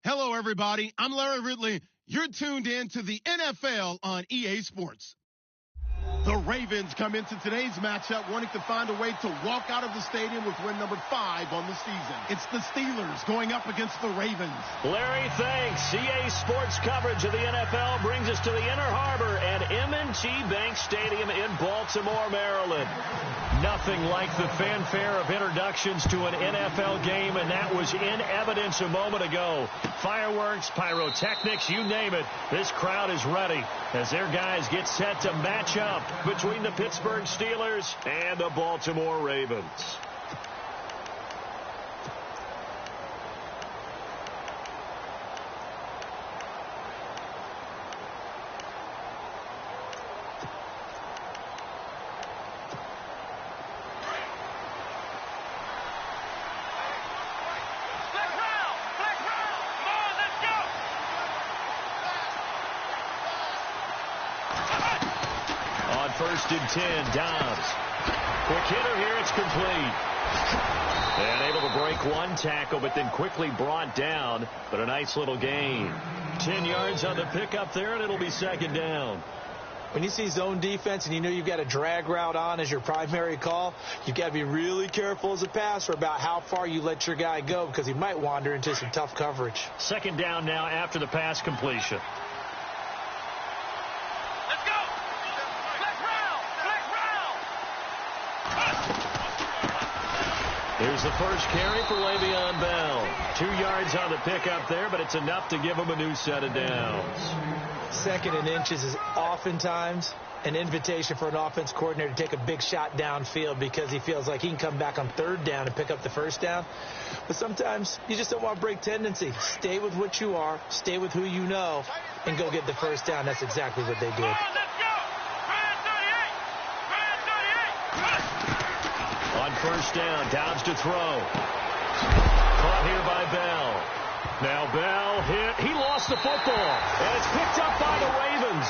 Hello, everybody. I'm Larry Ridley. You're tuned in to the NFL on EA Sports. The Ravens come into today's matchup wanting to find a way to walk out of the stadium with win number 5 on the season. It's the Steelers going up against the Ravens. Larry, thanks. EA Sports coverage of the NFL brings us to the Inner Harbor at M&T Bank Stadium in Baltimore, Maryland. Nothing like the fanfare of introductions to an NFL game, and that was in evidence a moment ago. Fireworks, pyrotechnics, you name it. This crowd is ready as their guys get set to match up between the Pittsburgh Steelers and the Baltimore Ravens. First and 10, Dobbs. Quick hitter here, it's complete. And able to break one tackle, but then quickly brought down. But a nice little gain. 10 yards on the pickup there, and it'll be second down. When you see zone defense and you know you've got a drag route on as your primary call, you've got to be really careful as a passer about how far you let your guy go because he might wander into some tough coverage. Second down now after the pass completion. Here's the first carry for Le'Veon Bell. 2 yards on the pickup there, but it's enough to give him a new set of downs. Second and inches is oftentimes an invitation for an offense coordinator to take a big shot downfield because he feels like he can come back on third down and pick up the first down. But sometimes you just don't want to break tendency. Stay with what you are, stay with who you know, and go get the first down. That's exactly what they did. On first down, Dobbs to throw. Caught here by Bell. Now Bell hit. He lost the football, and it's picked up by the Ravens.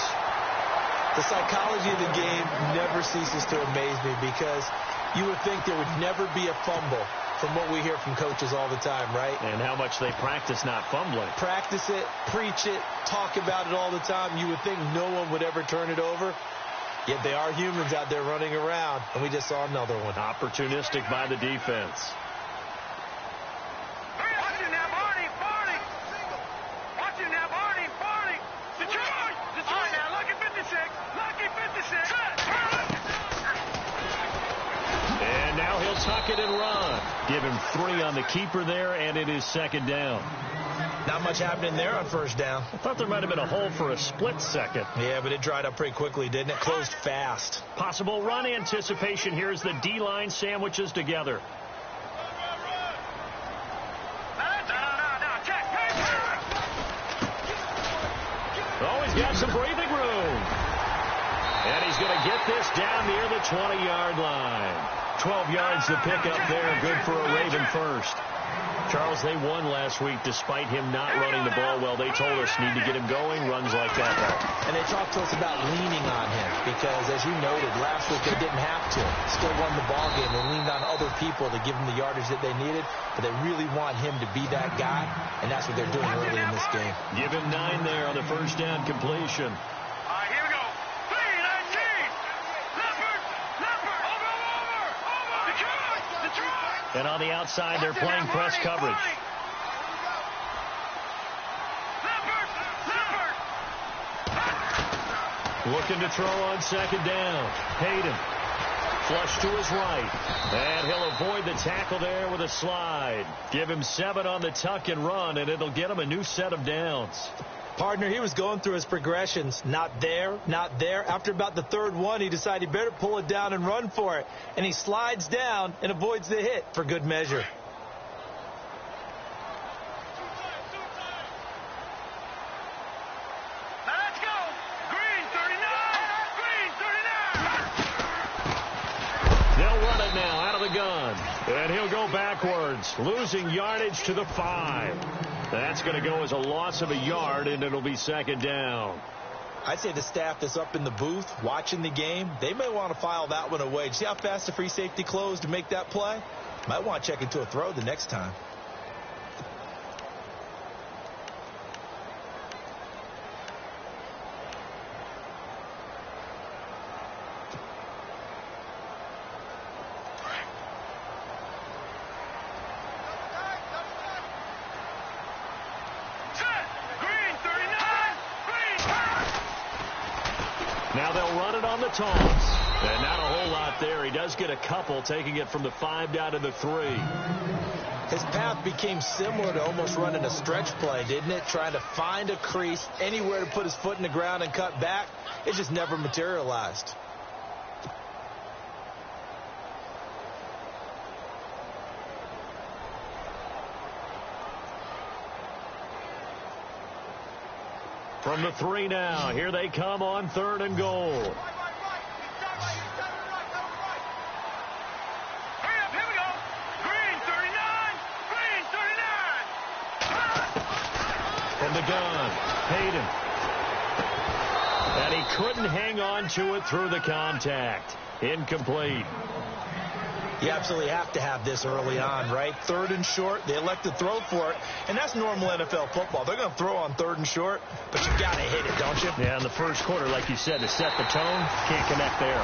The psychology of the game never ceases to amaze me because you would think there would never be a fumble from what we hear from coaches all the time, right? And how much they practice not fumbling. Practice it, preach it, talk about it all the time. You would think no one would ever turn it over. Yet they are humans out there running around, and we just saw another one. Opportunistic by the defense. Watch it now, Barney, Barney. Watch it now, Barney, Barney. Detroit, Detroit. Now, lucky 56, lucky 56. And now he'll tuck it and run. Give him 3 on the keeper there, and it is second down. Not much happening there on first down. I thought there might have been a hole for a split second. Yeah, but it dried up pretty quickly, didn't it? Closed fast. Possible run anticipation here as the D-line sandwiches together. Oh, he's got some breathing room. And he's going to get this down near the 20-yard line. 12 yards to pick up there. Good for a Raven first. Charles, they won last week despite him not running the ball well. They told us need to get him going, runs like that. And they talked to us about leaning on him because, as you noted, last week they didn't have to. Still won the ball game. They leaned on other people to give them the yardage that they needed, but they really want him to be that guy, and that's what they're doing early in this game. Give him 9 there on the first down completion. And on the outside, they're playing press coverage. Looking to throw on second down. Hayden. Flush to his right. And he'll avoid the tackle there with a slide. Give him 7 on the tuck and run, and it'll get him a new set of downs. Partner, he was going through his progressions. Not there, not there. After about the third one, he decided he better pull it down and run for it. And he slides down and avoids the hit for good measure. Let's go. Green 39. Green 39. They'll run it now out of the gun. And he'll go backwards, losing yardage to the 5. That's going to go as a loss of a yard, and it'll be second down. I'd say the staff that's up in the booth watching the game, they may want to file that one away. See how fast the free safety closed to make that play? Might want to check into a throw the next time. Now they'll run it on the toss. And not a whole lot there. He does get a couple, taking it from the 5 down to the 3. His path became similar to almost running a stretch play, didn't it? Trying to find a crease, anywhere to put his foot in the ground and cut back. It just never materialized. From the 3 now, here they come on 3rd and goal. From the gun, Hayden. And he couldn't hang on to it through the contact. Incomplete. You absolutely have to have this early on, right? 3rd and short, they elect to throw for it, and that's normal NFL football. They're going to throw on 3rd and short, but you got to hit it, don't you? Yeah, in the first quarter, like you said, to set the tone, can't connect there.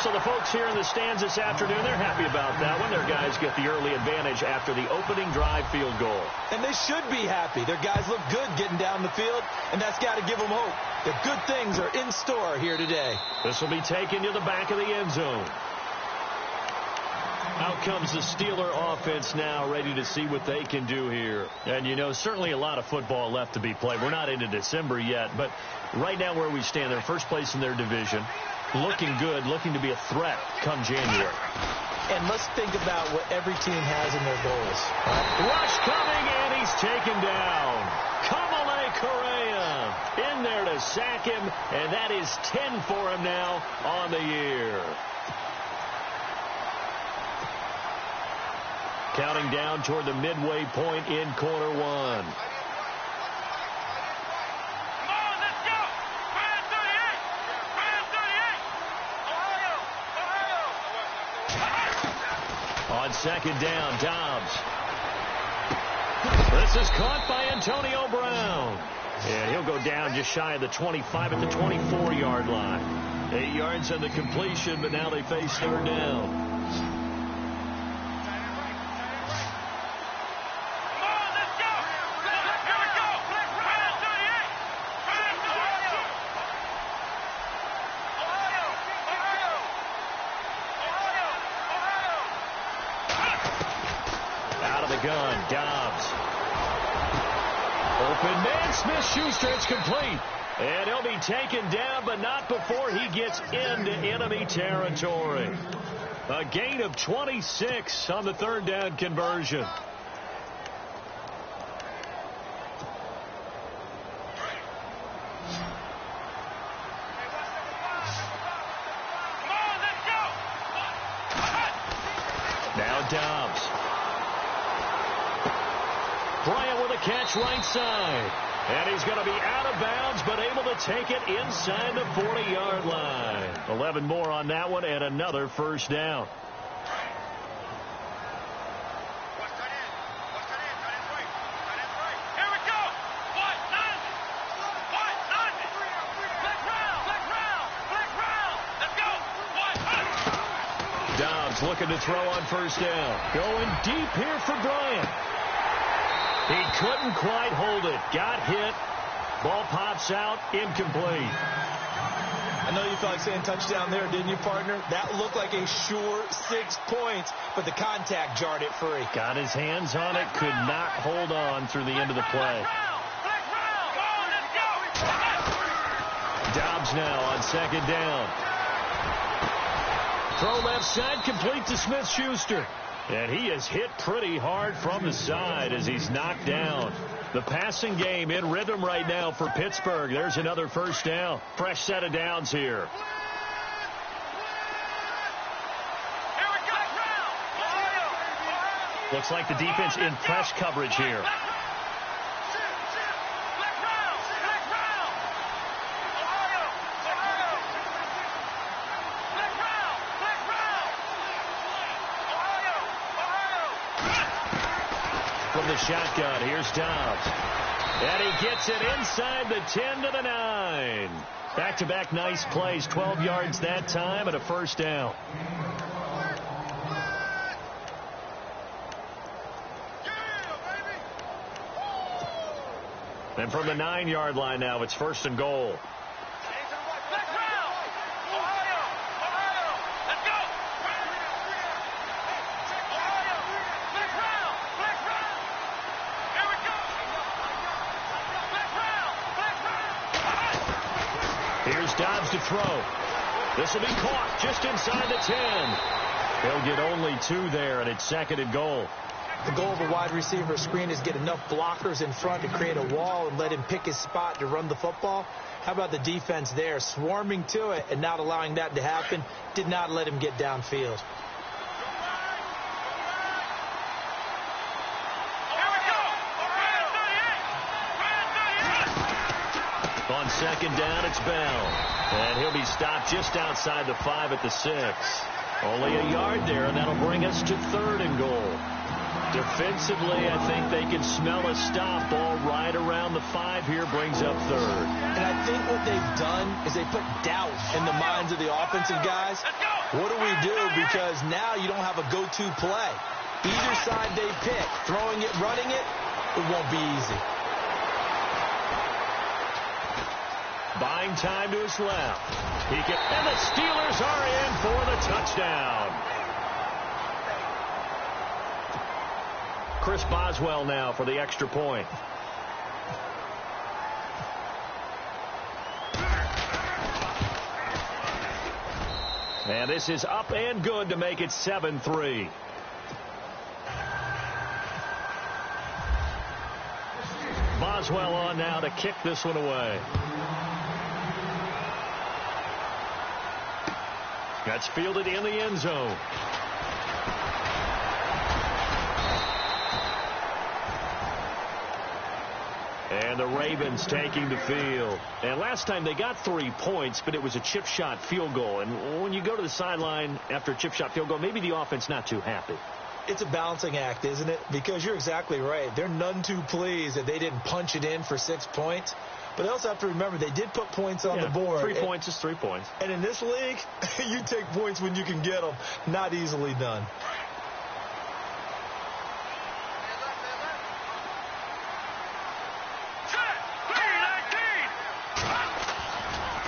So the folks here in the stands this afternoon, they're happy about that one. Their guys get the early advantage after the opening drive field goal. And they should be happy. Their guys look good getting down the field, and that's got to give them hope. The good things are in store here today. This will be taken to the back of the end zone. Out comes the Steeler offense now, ready to see what they can do here. And, you know, certainly a lot of football left to be played. We're not into December yet, but right now where we stand, they're first place in their division. Looking good, looking to be a threat come January. And let's think about what every team has in their goals. Rush coming, and he's taken down. Kamale Correa in there to sack him, and that is 10 for him now on the year. Counting down toward the midway point in quarter 1. On 2nd down, Dobbs. This is caught by Antonio Brown. And he'll go down just shy of the 25 at the 24-yard line. 8 yards on the completion, but now they face 3rd down. Gun, Dobbs. Open man, Smith-Schuster, it's complete. And he'll be taken down, but not before he gets into enemy territory. A gain of 26 on the 3rd down conversion. Now Dobbs. Bryant with a catch right side. And he's going to be out of bounds, but able to take it inside the 40-yard line. 11 more on that one, and another 1st down. Here we go. What? Black round. Let's go. What? Dobbs looking to throw on 1st down. Going deep here for Bryant. He couldn't quite hold it. Got hit. Ball pops out. Incomplete. I know you felt like saying touchdown there, didn't you, partner? That looked like a sure 6 points, but the contact jarred it free. Got his hands on it. Could not hold on through the end of the play. Dobbs now on 2nd down. Throw left side, complete to Smith-Schuster. And he is hit pretty hard from the side as he's knocked down. The passing game in rhythm right now for Pittsburgh. There's another 1st down. Fresh set of downs here. Looks like the defense in press coverage here. From the shotgun, here's Dobbs. And he gets it inside the 10 to the 9. Back-to-back nice plays, 12 yards that time and a 1st down. And from the 9-yard line now, it's 1st and goal. Dobbs to throw. This will be caught just inside the 10. He'll get only 2 there, and it's 2nd and goal. The goal of a wide receiver screen is get enough blockers in front to create a wall and let him pick his spot to run the football. How about the defense there, swarming to it and not allowing that to happen? Did not let him get downfield. On 2nd down, it's Bell. And he'll be stopped just outside the 5 at the 6. Only a yard there, and that'll bring us to 3rd and goal. Defensively, I think they can smell a stop. Ball right around the 5 here, brings up 3rd. And I think what they've done is they put doubt in the minds of the offensive guys. What do we do? Because now you don't have a go-to play. Either side they pick, throwing it, running it, it won't be easy. Buying time to his left. And the Steelers are in for the touchdown. Chris Boswell now for the extra point. And this is up and good to make it 7-3. Boswell on now to kick this one away. That's fielded in the end zone. And the Ravens taking the field. And last time they got 3 points, but it was a chip shot field goal. And when you go to the sideline after a chip shot field goal, maybe the offense not too happy. It's a balancing act, isn't it? Because you're exactly right. They're none too pleased that they didn't punch it in for 6 points. But they also have to remember they did put points on the board. 3 points is 3 points. And in this league, you take points when you can get them. Not easily done.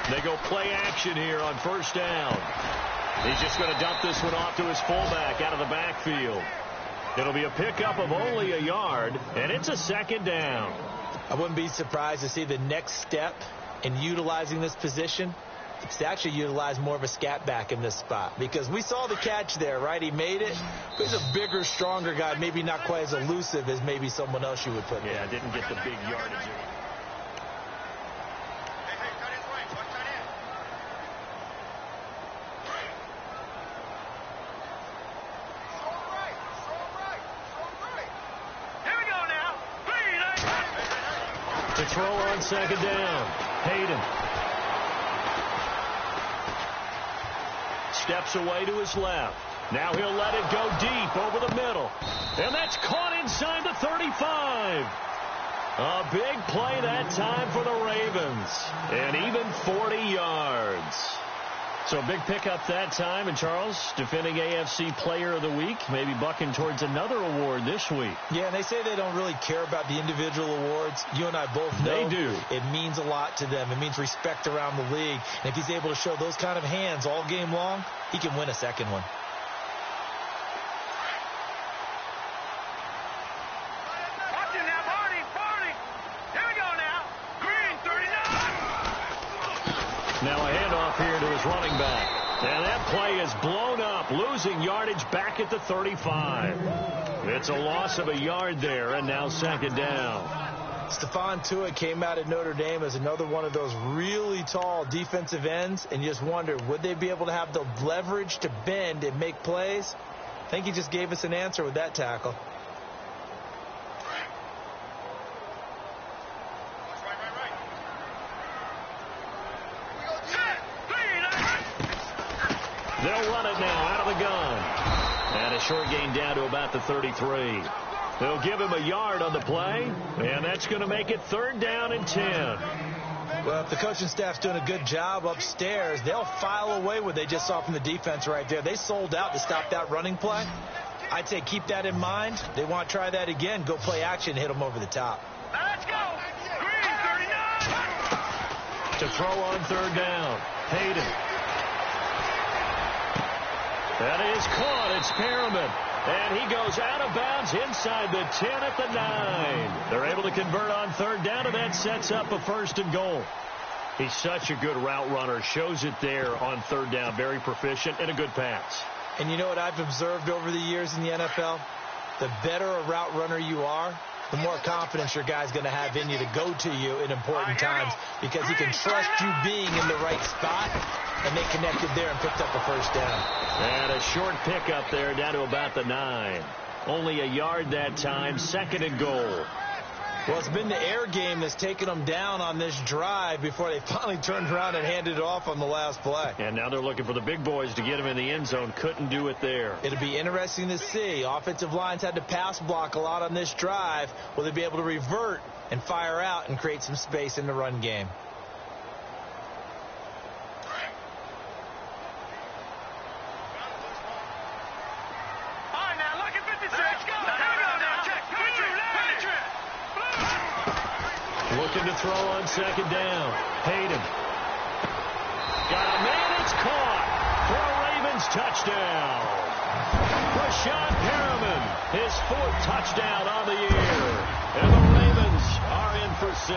They go play action here on 1st down. He's just going to dump this one off to his fullback out of the backfield. It'll be a pickup of only a yard, and it's a 2nd down. I wouldn't be surprised to see the next step in utilizing this position. It's to actually utilize more of a scat back in this spot, because we saw the catch there, right? He made it, but he's a bigger, stronger guy, maybe not quite as elusive as maybe someone else you would put there. Yeah, didn't get the big yardage. To throw on 2nd down. Hayden. Steps away to his left. Now he'll let it go deep over the middle. And that's caught inside the 35. A big play that time for the Ravens. And even 40 yards. So a big pickup that time. And Charles, defending AFC Player of the Week, maybe bucking towards another award this week. Yeah, and they say they don't really care about the individual awards. You and I both know they do. It means a lot to them. It means respect around the league. And if he's able to show those kind of hands all game long, he can win a 2nd one. Now a handoff here to his running back. And that play is blown up, losing yardage back at the 35. It's a loss of a yard there, and now 2nd down. Stephon Tuitt came out of Notre Dame as another one of those really tall defensive ends, and you just wonder, would they be able to have the leverage to bend and make plays? I think he just gave us an answer with that tackle. They'll run it now out of the gun. And a short gain down to about the 33. They'll give him a yard on the play, and that's going to make it 3rd down and 10. Well, if the coaching staff's doing a good job upstairs, they'll file away what they just saw from the defense right there. They sold out to stop that running play. I'd say keep that in mind. They want to try that again. Go play action, hit them over the top. Let's go. Green 39. To throw on 3rd down. Hayden. That is caught. It's Perriman. And he goes out of bounds inside the 10 at the 9. They're able to convert on 3rd down, and that sets up a 1st and goal. He's such a good route runner. Shows it there on third down. Very proficient and a good pass. And you know what I've observed over the years in the NFL? The better a route runner you are, the more confidence your guy's going to have in you to go to you in important times because he can trust you being in the right spot, and they connected there and picked up a first down. And a short pickup there down to about the 9. Only a yard that time, 2nd and goal. Well, it's been the air game that's taken them down on this drive before they finally turned around and handed it off on the last play. And now they're looking for the big boys to get them in the end zone. Couldn't do it there. It'll be interesting to see. Offensive lines had to pass block a lot on this drive. Will they be able to revert and fire out and create some space in the run game? Looking to throw on 2nd down. Hayden. Got a man. It's caught for a Ravens touchdown. Rashad Perriman, his 4th touchdown on the year. And the Ravens are in for 6.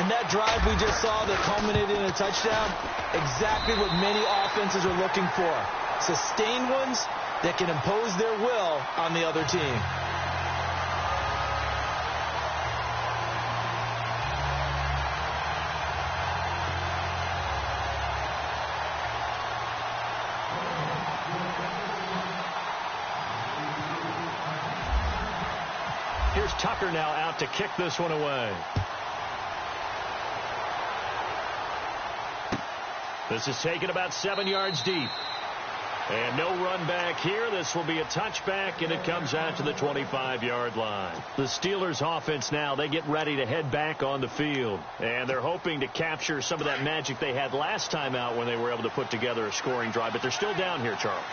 And that drive we just saw that culminated in a touchdown, exactly what many offenses are looking for. Sustained ones that can impose their will on the other team. Here's Tucker now out to kick this one away. This is taken about 7 yards deep. And no run back here. This will be a touchback, and it comes out to the 25-yard line. The Steelers offense now, they get ready to head back on the field. And they're hoping to capture some of that magic they had last time out when they were able to put together a scoring drive. But they're still down here, Charles.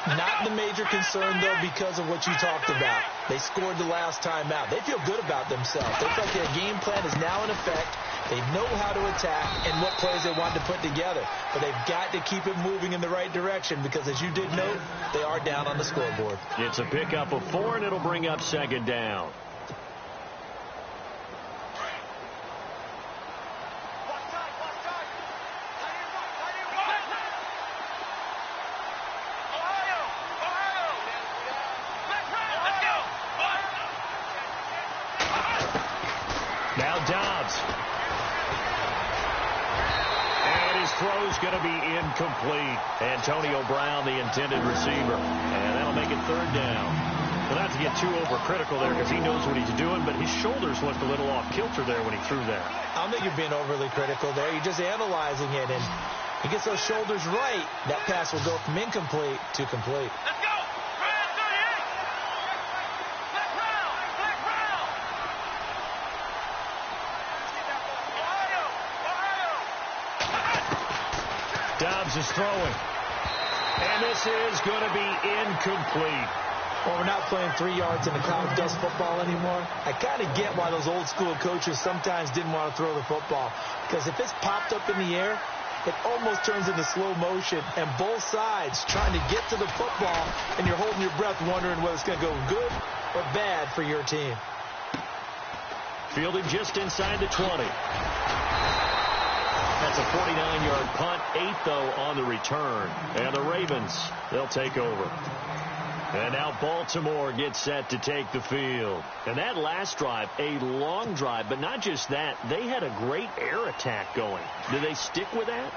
Not the major concern, though, because of what you talked about. They scored the last time out. They feel good about themselves. They feel like their game plan is now in effect. They know how to attack and what plays they want to put together. But they've got to keep it moving in the right direction because, as you did note, they are down on the scoreboard. It's a pickup of 4, and it'll bring up 2nd down. Now Dobbs. And his throw's going to be incomplete. Antonio Brown, the intended receiver. And that'll make it 3rd down. Well, not to get too overcritical there because he knows what he's doing, but his shoulders looked a little off kilter there when he threw that. I don't think you're being overly critical there. You're just analyzing it, and he gets those shoulders right. That pass will go from incomplete to complete. Let's go! Dobbs is throwing. And this is going to be incomplete. Well, we're not playing 3 yards in a cloud of dust football anymore. I kind of get why those old school coaches sometimes didn't want to throw the football. Because if it's popped up in the air, it almost turns into slow motion. And both sides trying to get to the football, and you're holding your breath wondering whether it's going to go good or bad for your team. Fielded just inside the 20. That's a 49-yard punt, 8 though on the return. And the Ravens, they'll take over. And now Baltimore gets set to take the field. And that last drive, a long drive, but not just that. They had a great air attack going. Do they stick with that?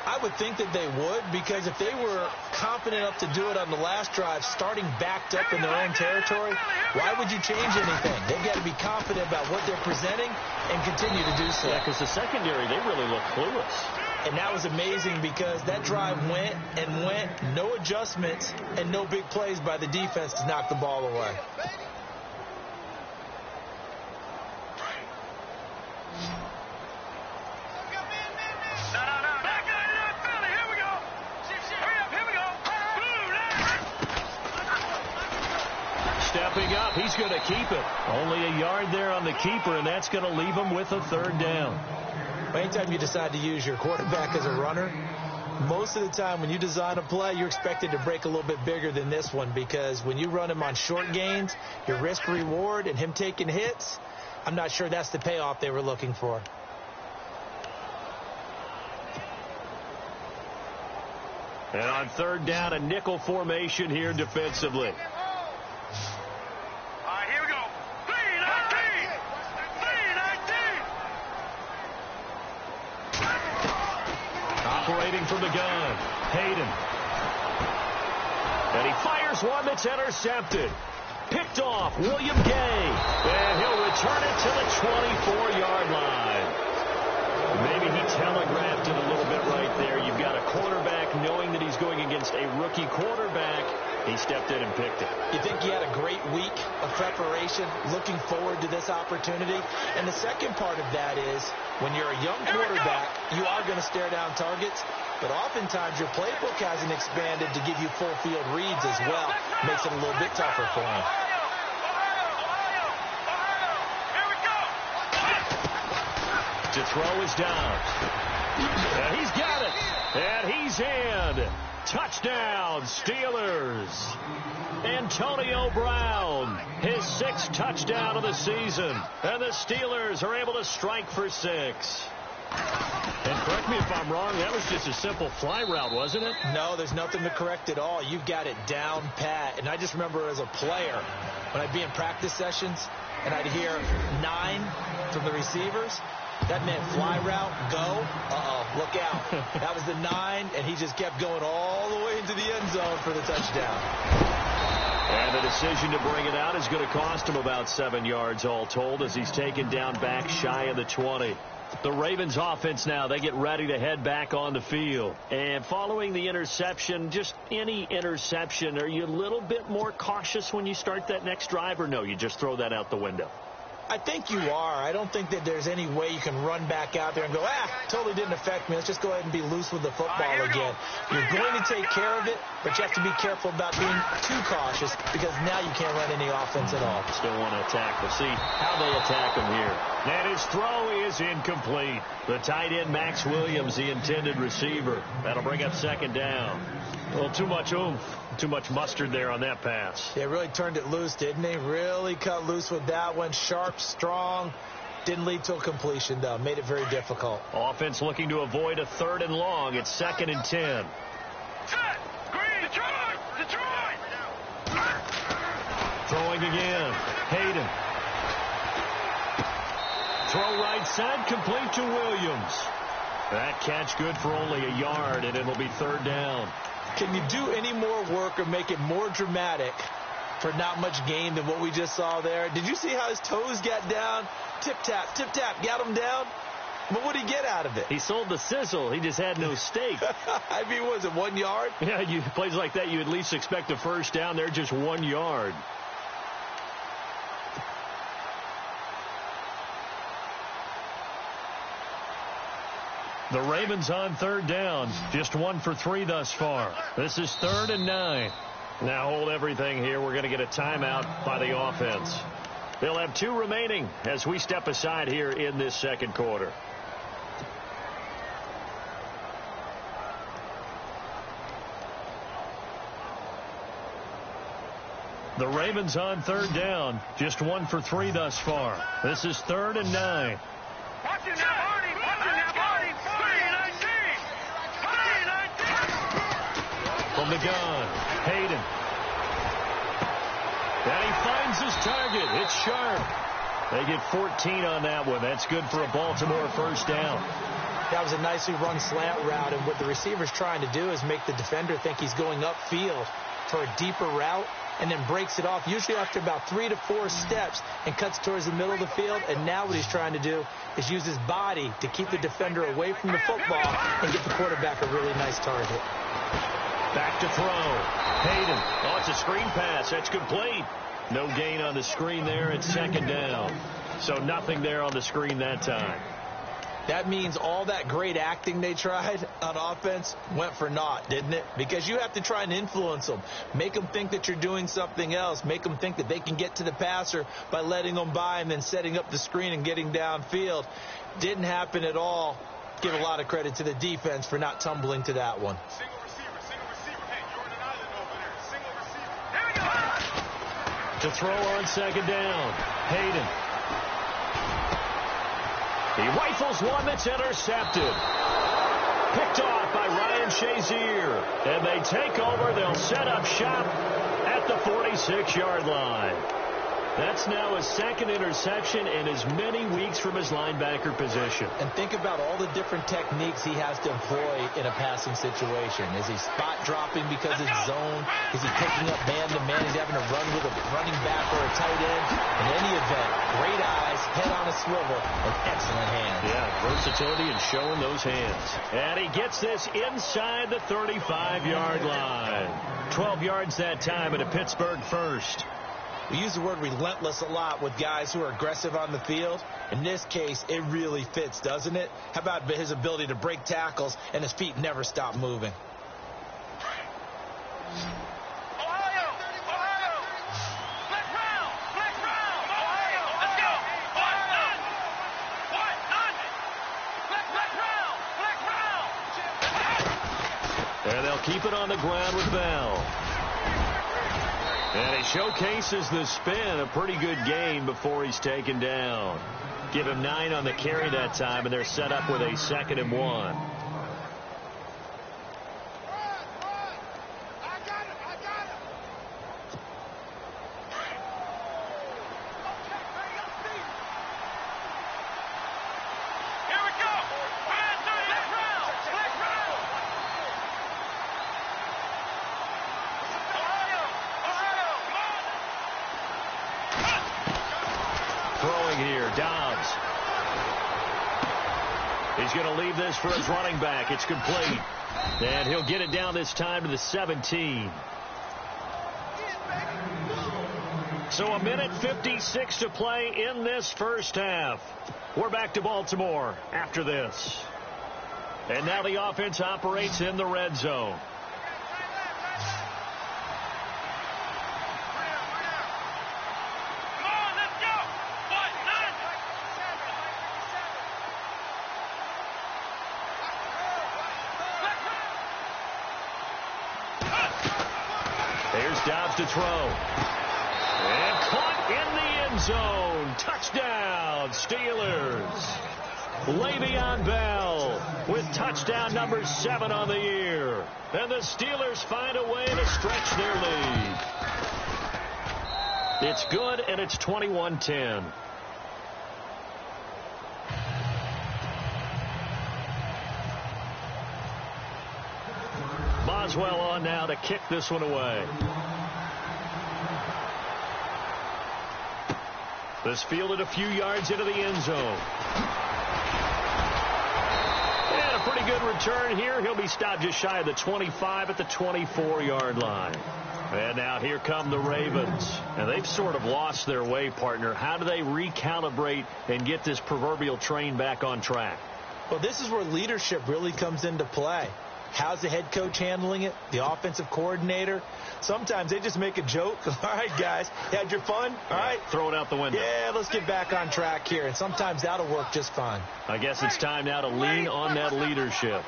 I would think that they would, because if they were confident enough to do it on the last drive, starting backed up in their own territory, why would you change anything? They've got to be confident about what they're presenting and continue to do so. Yeah, because the secondary, they really look clueless. And that was amazing because that drive went and went, no adjustments, and no big plays by the defense to knock the ball away. Stepping up, he's going to keep it. Only a yard there on the keeper, and that's going to leave him with a 3rd down. Anytime you decide to use your quarterback as a runner, most of the time when you design a play, you're expected to break a little bit bigger than this one, because when you run him on short gains, your risk reward and him taking hits, I'm not sure that's the payoff they were looking for. And on third down, a nickel formation here defensively. All right, here we go. 3-19. 3-19. Operating from the gun, Hayden. And he fires one that's intercepted. Picked off, William Gay. And he'll return it to the 24-yard line. Maybe he telegraphed it a little bit right there. You've got a quarterback knowing that he's going against a rookie quarterback. He stepped in and picked it. You think he had a great week of preparation, looking forward to this opportunity? And the second part of that is, when you're a young quarterback, you are going to stare down targets, but oftentimes your playbook hasn't expanded to give you full field reads as well. Makes it a little bit tougher for him. To throw is down. And he's got it. And he's in. Touchdown, Steelers. Antonio Brown, his 6th touchdown of the season. And the Steelers are able to strike for 6. And correct me if I'm wrong, that was just a simple fly route, wasn't it? No, there's nothing to correct at all. You've got it down pat. And I just remember as a player, when I'd be in practice sessions, and I'd hear 9 from the receivers, that meant fly route, go, look out. That was the 9, and he just kept going all the way into the end zone for the touchdown. And the decision to bring it out is going to cost him about 7 yards all told as he's taken down back shy of the 20. The Ravens offense now, they get ready to head back on the field. And following the interception, just any interception, are you a little bit more cautious when you start that next drive, or no, you just throw that out the window? I think you are. I don't think that there's any way you can run back out there and go, totally didn't affect me. Let's just go ahead and be loose with the football again. You're going to take care of it, but you have to be careful about being too cautious because now you can't run any offense at all. Still want to attack. We'll see how they attack him here. And his throw is incomplete. The tight end, Max Williams, the intended receiver. That'll bring up 2nd down. Well, too much oomph, too much mustard there on that pass. Yeah, really turned it loose, didn't he? Really cut loose with that one. Sharp, strong. Didn't lead to a completion, though. Made it very difficult. Offense looking to avoid a 3rd and long. It's 2nd and 10. Set. Green. Detroit. Throwing again. Hayden. Throw right side, complete to Williams. That catch good for only a yard, and it'll be 3rd down. Can you do any more work or make it more dramatic for not much gain than what we just saw there? Did you see how his toes got down? Tip-tap, got him down. But what did he get out of it? He sold the sizzle. He just had no steak. I mean, was it 1 yard? Yeah, plays like that, you at least expect a first down. They're just 1 yard. The Ravens on 3rd down. Just 1 for 3 thus far. This is 3rd and 9. Now hold everything here. We're going to get a timeout by the offense. They'll have 2 remaining as we step aside here in this 2nd quarter. The Ravens on 3rd down. Just 1 for 3 thus far. This is 3rd and 9. Watch it now, Barney. 3-19. From the gun, Hayden. And he finds his target. It's Sharp. They get 14 on that one. That's good for a Baltimore first down. That was a nicely run slant route, and what the receiver's trying to do is make the defender think he's going upfield for a deeper route, and then breaks it off, usually after about 3 to 4 steps, and cuts towards the middle of the field. And now what he's trying to do is use his body to keep the defender away from the football and get the quarterback a really nice target. Back to throw. Hayden. Oh, it's a screen pass. That's complete. No gain on the screen there. It's 2nd down. So nothing there on the screen that time. That means all that great acting they tried on offense went for naught, didn't it? Because you have to try and influence them. Make them think that you're doing something else. Make them think that they can get to the passer by letting them by and then setting up the screen and getting downfield. Didn't happen at all. Give a lot of credit to the defense for not tumbling to that one. Single receiver. Hey, Jordan Island over there. Single receiver. Here we go. To throw on 2nd down. Hayden. He rifles one that's intercepted. Picked off by Ryan Shazier. And they take over. They'll set up shop at the 46-yard line. That's now his second interception in as many weeks from his linebacker position. And think about all the different techniques he has to employ in a passing situation. Is he spot dropping because it's zone? Is he picking up man-to-man? He's having to run with a running back or a tight end. In any event, great eyes, head on a swivel, and excellent hands. Yeah, versatility and showing those hands. And he gets this inside the 35-yard line. 12 yards that time, and a Pittsburgh first. We use the word relentless a lot with guys who are aggressive on the field. In this case, it really fits, doesn't it? How about his ability to break tackles and his feet never stop moving? Ohio! Ohio! Black round! Black round! Ohio! Let's go! What? None! What? None! Black round! Black round! And they'll keep it on the ground with Bell. And he showcases the spin, a pretty good gain before he's taken down. Give him 9 on the carry that time, and they're set up with a 2nd and 1. Dobbs. He's going to leave this for his running back. It's complete. And he'll get it down this time to the 17. So 1:56 to play in this first half. We're back to Baltimore after this. And now the offense operates in the red zone. Dobbs to throw. And caught in the end zone. Touchdown, Steelers. Le'Veon Bell with touchdown number 7 on the year. And the Steelers find a way to stretch their lead. It's good, and it's 21-10. Boswell on now to kick this one away. This fielded a few yards into the end zone. And a pretty good return here. He'll be stopped just shy of the 25 at the 24-yard line. And now here come the Ravens. And they've sort of lost their way, partner. How do they recalibrate and get this proverbial train back on track? Well, this is where leadership really comes into play. How's the head coach handling it? The offensive coordinator? Sometimes they just make a joke. All right, guys, you had your fun? All right. Throw it out the window. Yeah, let's get back on track here. And sometimes that'll work just fine. I guess it's time now to lean on that leadership.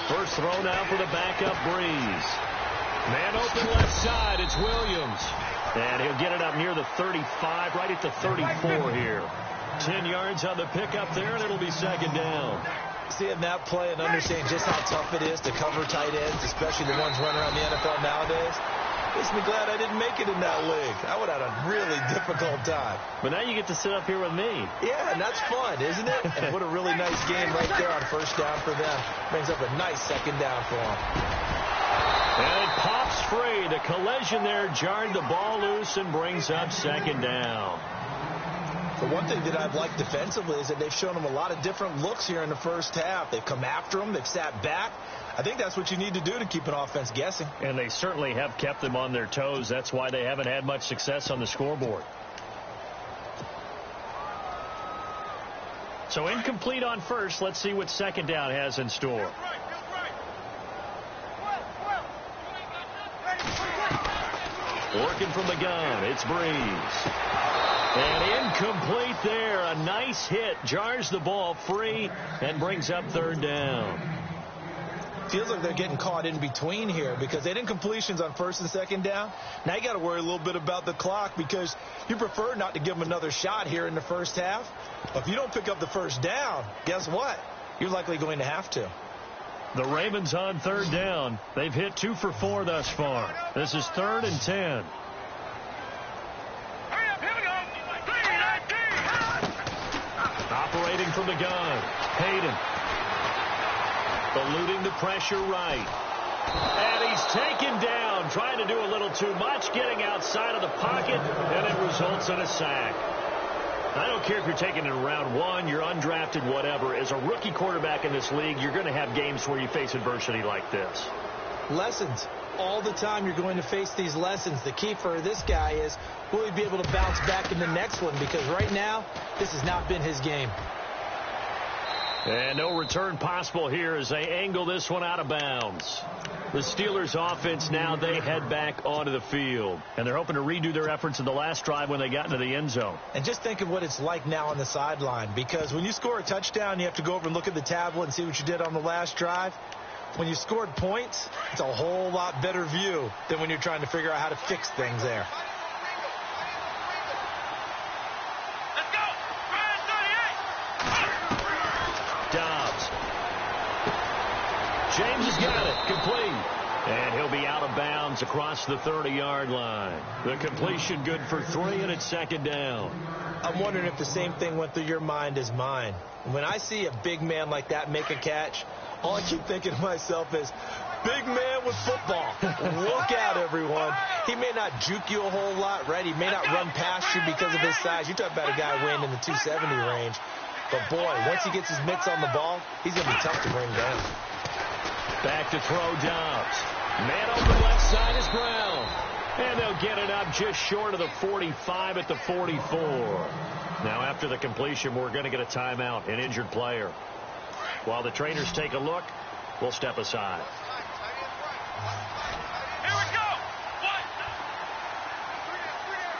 First throw now for the backup Breeze. Man open left side. It's Williams. And he'll get it up near the 35, right at the 34 here. 10 yards on the pickup there, and it'll be 2nd down. Seeing that play and understanding just how tough it is to cover tight ends, especially the ones running around the NFL nowadays, makes me glad I didn't make it in that league. I would have had a really difficult time. But now you get to sit up here with me. Yeah, and that's fun, isn't it? And what a really nice game right there on first down for them. Brings up a nice 2nd down for them. And it pops free. The collision there jarred the ball loose and brings up 2nd down. The one thing that I've liked defensively is that they've shown them a lot of different looks here in the first half. They've come after them. They've sat back. I think that's what you need to do to keep an offense guessing. And they certainly have kept them on their toes. That's why they haven't had much success on the scoreboard. So incomplete on first. Let's see what 2nd down has in store. Working from the gun. It's Breeze. And incomplete there. A nice hit. Jars the ball free and brings up 3rd down. Feels like they're getting caught in between here because they didn't completions on 1st and 2nd down. Now you got to worry a little bit about the clock because you prefer not to give them another shot here in the first half. But if you don't pick up the 1st down, guess what? you're likely going to have to. The Ravens on third down. They've hit 2 for 4 thus far. This is 3rd and 10. Hurry up, here we go. 3-19. Operating from the gun. Hayden. Eluding the pressure right. And he's taken down, trying to do a little too much, getting outside of the pocket, and it results in a sack. I don't care if you're taking it in round 1, you're undrafted, whatever. As a rookie quarterback in this league, you're going to have games where you face adversity like this. Lessons. All the time you're going to face these lessons. The key for this guy is, will he be able to bounce back in the next one? Because right now, this has not been his game. And no return possible here as they angle this one out of bounds. The Steelers offense now, they head back onto the field. And they're hoping to redo their efforts in the last drive when they got into the end zone. And just think of what it's like now on the sideline. Because when you score a touchdown, you have to go over and look at the tablet and see what you did on the last drive. When you scored points, it's a whole lot better view than when you're trying to figure out how to fix things there. Let's go. Ryan 38. Dobbs. James has got it. Complete. And he'll be out of bounds across the 30-yard line. The completion good for 3, and it's 2nd down. I'm wondering if the same thing went through your mind as mine. When I see a big man like that make a catch, all I keep thinking to myself is, big man with football. Look out, everyone. He may not juke you a whole lot, right? He may not run past you because of his size. You talk about a guy weighing in the 270 range. But, boy, once he gets his mitts on the ball, he's going to be tough to bring down. Back to throw Dobbs. Man on the left side is Brown. And they'll get it up just short of the 45 at the 44. Now, after the completion, we're going to get a timeout, an injured player. While the trainers take a look, we'll step aside. Here we go. One.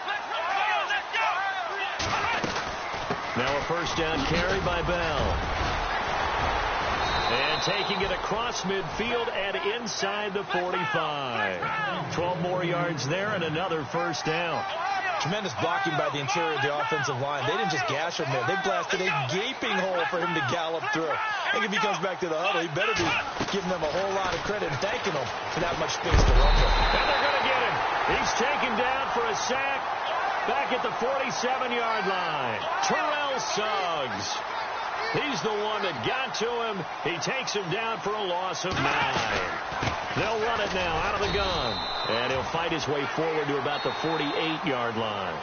Let's go. Now a first down carry by Bell. And taking it across midfield and inside the 45. 12 more yards there and another first down. Tremendous blocking by the interior of the offensive line. They didn't just gash him there. They blasted a gaping hole for him to gallop through. I think if he comes back to the huddle, he better be giving them a whole lot of credit and thanking them for that much space to run with. And they're going to get him. He's taken down for a sack back at the 47-yard line. Terrell Suggs. He's the one that got to him. He takes him down for a loss of 9. They'll run it now out of the gun. And he'll fight his way forward to about the 48-yard line.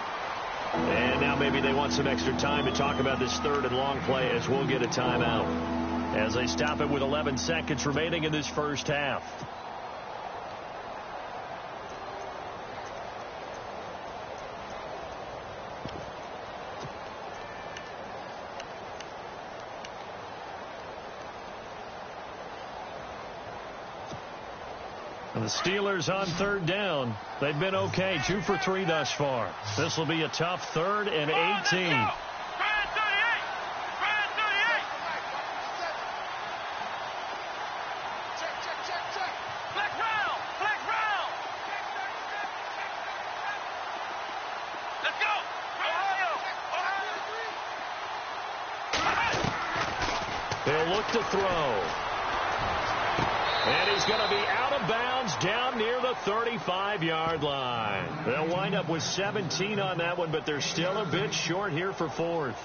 And now maybe they want some extra time to talk about this 3rd and long play as we'll get a timeout. As they stop it with 11 seconds remaining in this first half. And the Steelers on 3rd down. They've been okay. 2 for 3 thus far. This will be a tough 3rd and 18. They'll look to throw. And he's going to be out of bounds down near the 35-yard line. They'll wind up with 17 on that one, but they're still a bit short here for 4th.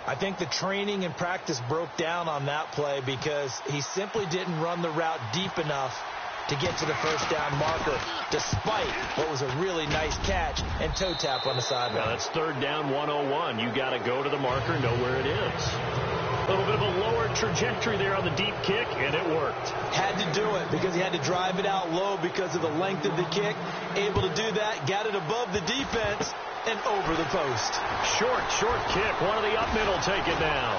I think the training and practice broke down on that play because he simply didn't run the route deep enough to get to the first down marker, despite what was a really nice catch and toe tap on the sideline. Now that's 3rd down 101. You got to go to the marker, know where it is. A little bit of a lower trajectory there on the deep kick, and it worked. Had to do it because he had to drive it out low because of the length of the kick. Able to do that, got it above the defense and over the post. Short kick. One of the up middle take it now.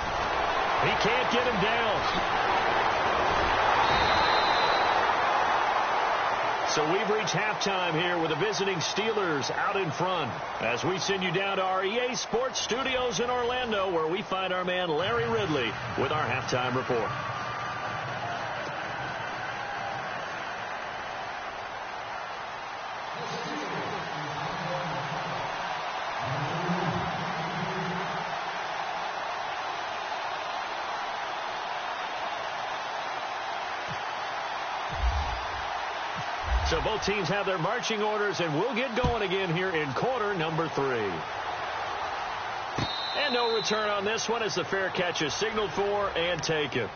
He can't get him down. So we've reached halftime here with the visiting Steelers out in front as we send you down to our EA Sports Studios in Orlando where we find our man Larry Ridley with our halftime report. So both teams have their marching orders, and we'll get going again here in quarter number 3. And no return on this one as the fair catch is signaled for and taken.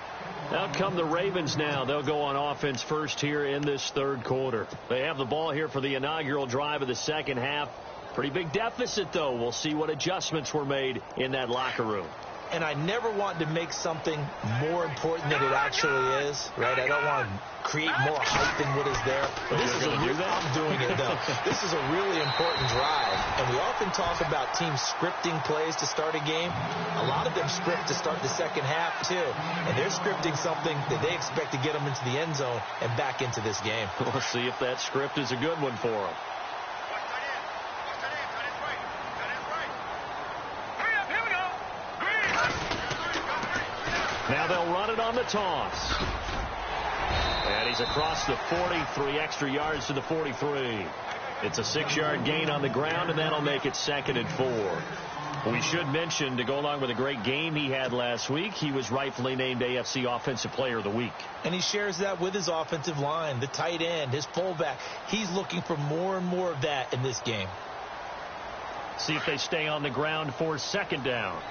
Out come the Ravens now. They'll go on offense first here in this third quarter. They have the ball here for the inaugural drive of the second half. Pretty big deficit, though. We'll see what adjustments were made in that locker room. And I never want to make something more important than it actually is, right? I don't want to create more hype than what is there. But this is I'm doing it, though. This is a really important drive. And we often talk about teams scripting plays to start a game. A lot of them script to start the second half, too. And they're scripting something that they expect to get them into the end zone and back into this game. We'll see if that script is a good one for them. Now they'll run it on the toss. And he's across the 43 extra yards to the 43. It's a 6-yard gain on the ground, and that'll make it 2nd and 4. We should mention, to go along with a great game he had last week, he was rightfully named AFC Offensive Player of the Week. And he shares that with his offensive line, the tight end, his fullback. He's looking for more and more of that in this game. See if they stay on the ground for 2nd down.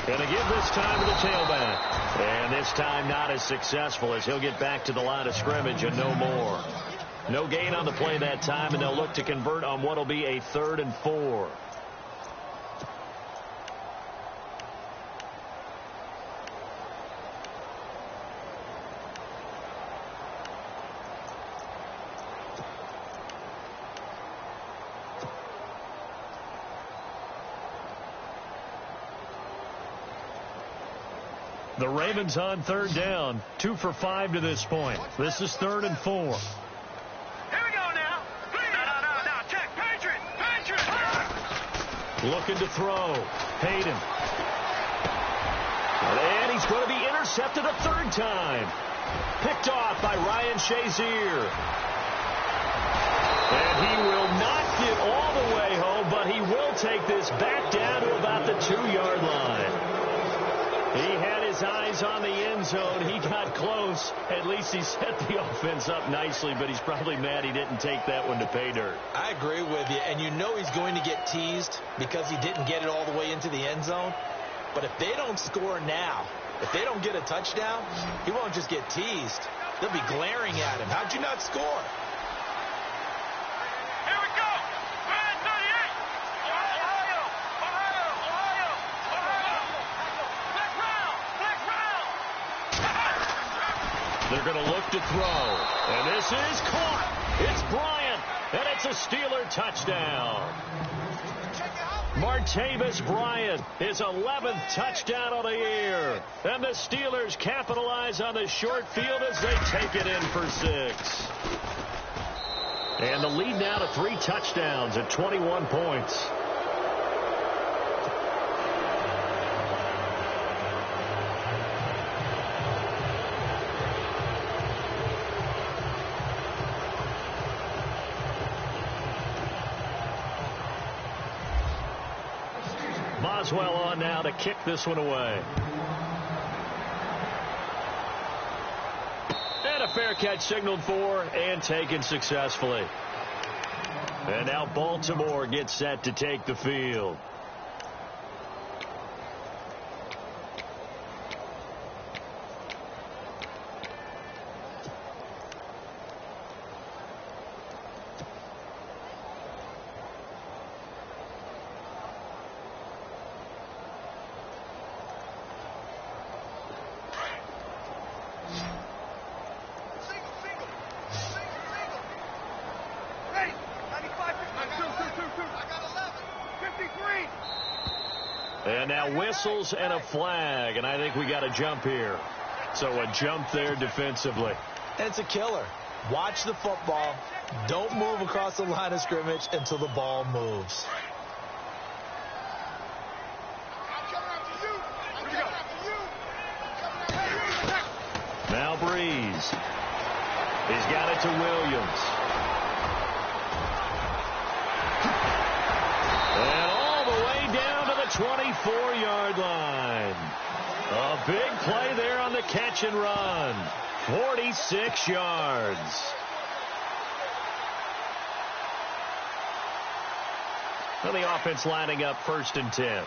Going to give this time to the tailback. And this time not as successful as he'll get back to the line of scrimmage and no more. No gain on the play that time, and they'll look to convert on what will be a 3rd and 4. The Ravens on 3rd down. 2 for 5 to this point. This is 3rd and 4. Here we go now. No. Check. Patriot. Looking to throw. Hayden. And he's going to be intercepted a 3rd time. Picked off by Ryan Shazier. And he will not get all the way home, but he will take this back down to about the 2-yard line. He had his eyes on the end zone. He got close. At least he set the offense up nicely, but he's probably mad he didn't take that one to pay dirt. I agree with you, and you know he's going to get teased because he didn't get it all the way into the end zone. But if they don't score now, if they don't get a touchdown, he won't just get teased. They'll be glaring at him. How'd you not score? Here we go. 38. Ohio. They're going to look to throw. And this is caught. It's Bryant. And it's a Steeler touchdown. Martavis Bryant, his 11th touchdown of the year. And the Steelers capitalize on the short field as they take it in for 6. And the lead now to 3 touchdowns at 21 points. Boswell on now to kick this one away. And a fair catch signaled for and taken successfully. And now Baltimore gets set to take the field. And now whistles and a flag, and I think we got a jump here. So a jump there defensively. And it's a killer. Watch the football. Don't move across the line of scrimmage until the ball moves. Now Breeze. He's got it to Williams. And all the way down to the 24-yard line. A big play there on the catch and run. 46 yards. Well, the offense lining up 1st and 10.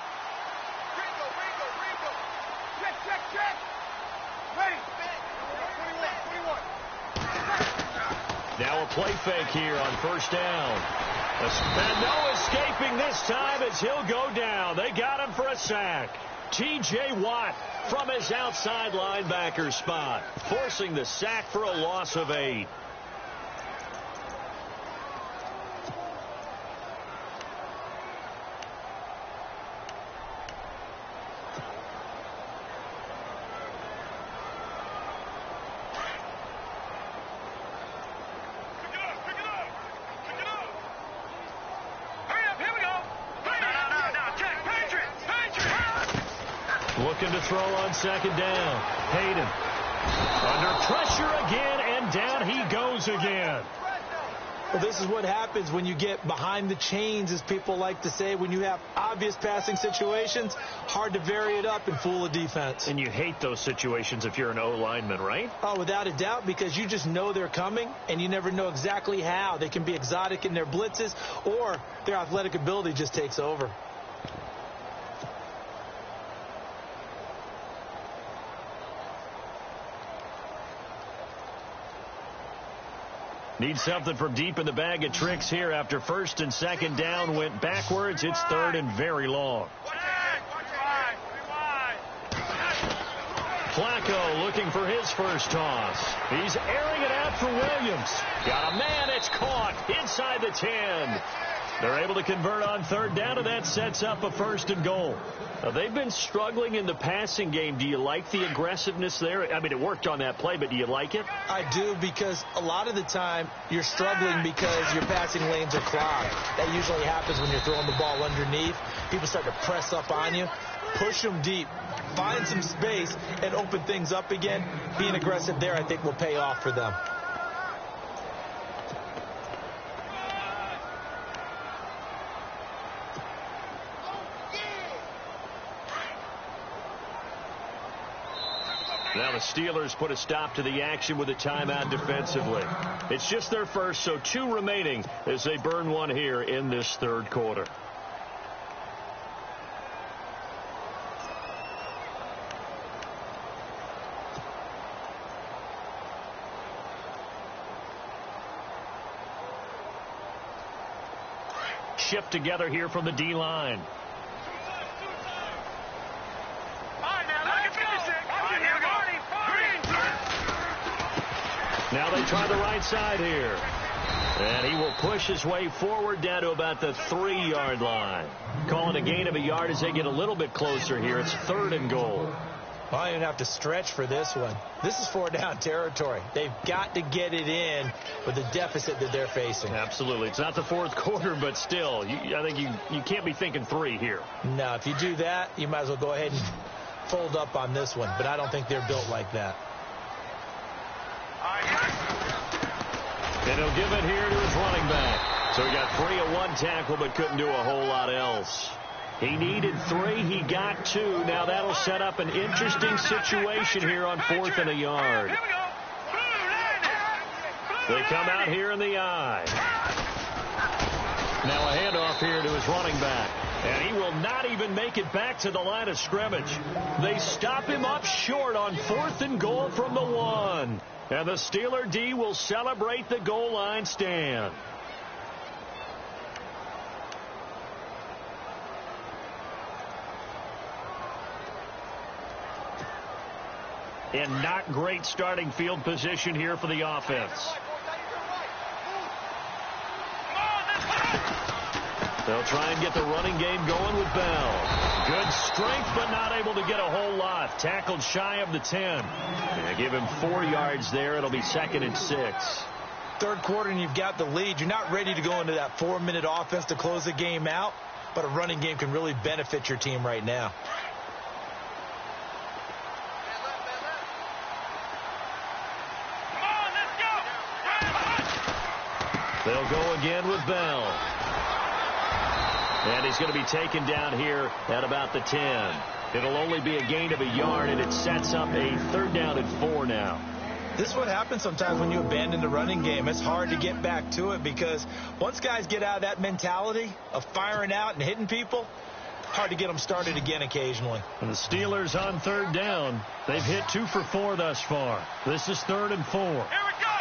Now a play fake here on 1st down. And no escaping this time as he'll go down. They got him for a sack. T.J. Watt from his outside linebacker spot, forcing the sack for a loss of 8. Looking to throw on 2nd down. Hayden under pressure again, and down he goes again. Well, this is what happens when you get behind the chains, as people like to say. When you have obvious passing situations, hard to vary it up and fool a defense. And you hate those situations if you're an O-lineman, right? Oh, without a doubt, because you just know they're coming, and you never know exactly how. They can be exotic in their blitzes, or their athletic ability just takes over. Need something from deep in the bag of tricks here after 1st and 2nd down went backwards. It's 3rd and very long. Flacco looking for his first toss. He's airing it out for Williams. Got a man. It's caught inside the 10. They're able to convert on 3rd down, and that sets up a 1st and goal. Now, they've been struggling in the passing game. Do you like the aggressiveness there? I mean, it worked on that play, but do you like it? I do, because a lot of the time you're struggling because your passing lanes are clogged. That usually happens when you're throwing the ball underneath. People start to press up on you. Push them deep. Find some space and open things up again. Being aggressive there, I think, will pay off for them. Now the Steelers put a stop to the action with a timeout defensively. It's just their first, so 2 remaining as they burn one here in this 3rd quarter. Shift together here from the D-line. Now they try the right side here. And he will push his way forward down to about the 3-yard line. Calling a gain of a yard as they get a little bit closer here. It's 3rd and goal. Well, I don't even have to stretch for this one. This is 4-down territory. They've got to get it in with the deficit that they're facing. Absolutely. It's not the 4th quarter, but still, I think you can't be thinking 3 here. No, if you do that, you might as well go ahead and fold up on this one. But I don't think they're built like that. And he'll give it here to his running back. So he got 3 at 1 tackle, but couldn't do a whole lot else. He needed 3. He got 2. Now that'll set up an interesting situation here on 4th and a yard. They come out here in the eye. Now a handoff here to his running back. And he will not even make it back to the line of scrimmage. They stop him up short on 4th and goal from the 1. And the Steeler D will celebrate the goal line stand. And not great starting field position here for the offense. They'll try and get the running game going with Bell. Good strength, but not able to get a whole lot. Tackled shy of the 10. They give him 4 yards there. It'll be 2nd and 6. 3rd quarter, and you've got the lead. You're not ready to go into that 4-minute offense to close the game out, but a running game can really benefit your team right now. They'll go again with Bell. And he's going to be taken down here at about the 10. It'll only be a gain of a yard, and it sets up a 3rd down and 4 now. This is what happens sometimes when you abandon the running game. It's hard to get back to it because once guys get out of that mentality of firing out and hitting people, hard to get them started again occasionally. And the Steelers on 3rd down. They've hit 2 for 4 thus far. This is 3rd and 4. Here we go.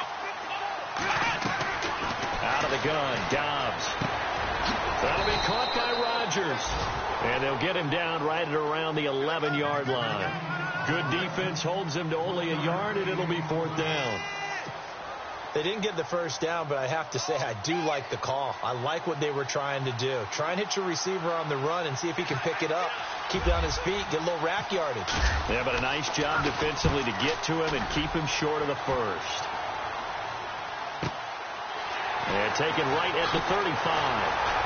Out of the gun, Dobbs. That'll be caught by Rodgers. And they'll get him down right at around the 11-yard line. Good defense holds him to only a yard, and it'll be 4th down. They didn't get the 1st down, but I have to say I do like the call. I like what they were trying to do. Try and hit your receiver on the run and see if he can pick it up, keep it on his feet, get a little rack yardage. Yeah, but a nice job defensively to get to him and keep him short of the 1st. And taken right at the 35.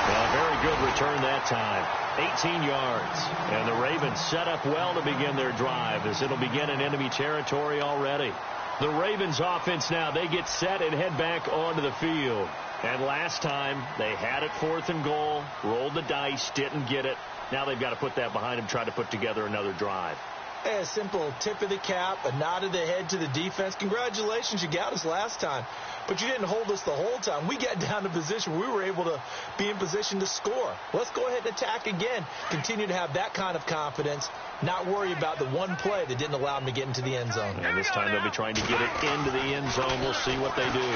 Well, very good return that time. 18 yards. And the Ravens set up well to begin their drive as it'll begin in enemy territory already. The Ravens offense now, they get set and head back onto the field. And last time, they had it 4th and goal, rolled the dice, didn't get it. Now they've got to put that behind them, try to put together another drive. A simple tip of the cap, a nod of the head to the defense. Congratulations, you got us last time. But you didn't hold us the whole time. We got down to position. We were able to be in position to score. Let's go ahead and attack again. Continue to have that kind of confidence. Not worry about the one play that didn't allow them to get into the end zone. And this time they'll be trying to get it into the end zone. We'll see what they do.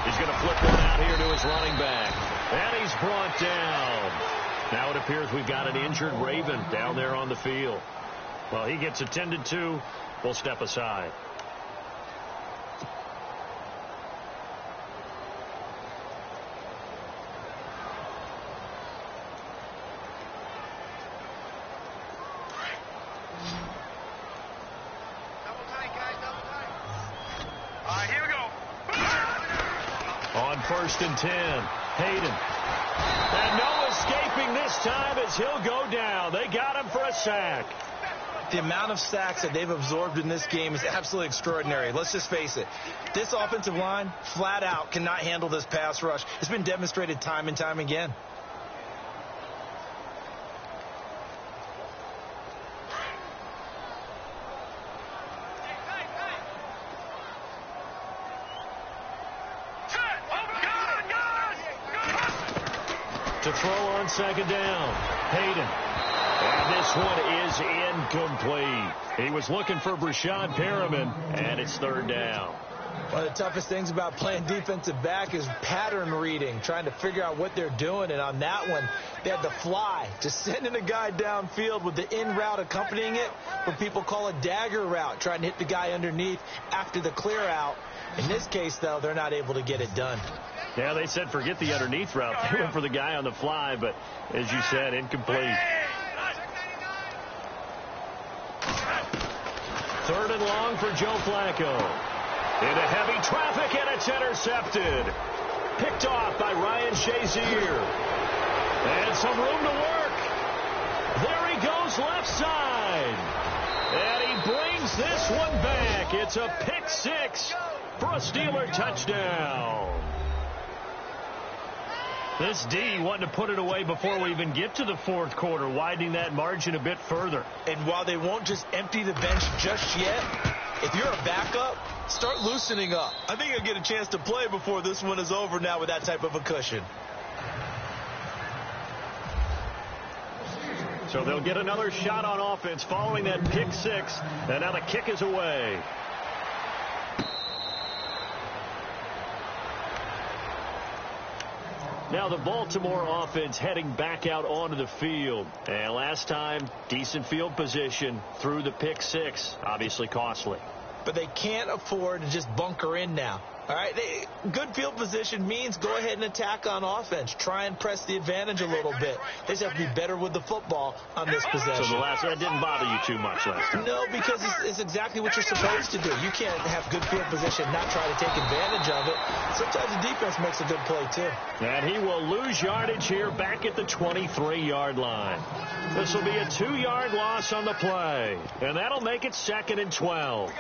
He's going to flip one out here to his running back. And he's brought down. Now it appears we've got an injured Raven down there on the field. Well, he gets attended to. We'll step aside. All right, here we go. On 1st and 10, Hayden. And no escaping this time as he'll go down. They got him for a sack. The amount of sacks that they've absorbed in this game is absolutely extraordinary. Let's just face it. This offensive line, flat out, cannot handle this pass rush. It's been demonstrated time and time again. To throw on 2nd down, Hayden. And this one is incomplete. He was looking for Brashad Perriman, and it's 3rd down. One of the toughest things about playing defensive back is pattern reading, trying to figure out what they're doing. And on that one, they had the fly, just sending a guy downfield with the in route accompanying it, what people call a dagger route, trying to hit the guy underneath after the clear out. In this case, though, they're not able to get it done. Yeah, they said forget the underneath route. They went for the guy on the fly, but as you said, incomplete. 3rd and long for Joe Flacco. Into heavy traffic, and it's intercepted. Picked off by Ryan Shazier. And some room to work. There he goes left side. And he brings this one back. It's a pick 6 for a Steeler touchdown. This D wanting to put it away before we even get to the 4th quarter, widening that margin a bit further. And while they won't just empty the bench just yet, if you're a backup, start loosening up. I think you'll get a chance to play before this one is over now with that type of a cushion. So they'll get another shot on offense following that pick 6, and now the kick is away. Now the Baltimore offense heading back out onto the field. And last time, decent field position through the pick 6. Obviously costly. But they can't afford to just bunker in now. All right, good field position means go ahead and attack on offense. Try and press the advantage a little bit. They just have to be better with the football on this possession. So that didn't bother you too much last time? No, because it's exactly what you're supposed to do. You can't have good field position, not try to take advantage of it. Sometimes the defense makes a good play, too. And he will lose yardage here back at the 23-yard line. This will be a 2-yard loss on the play. And that'll make it 2nd and 12.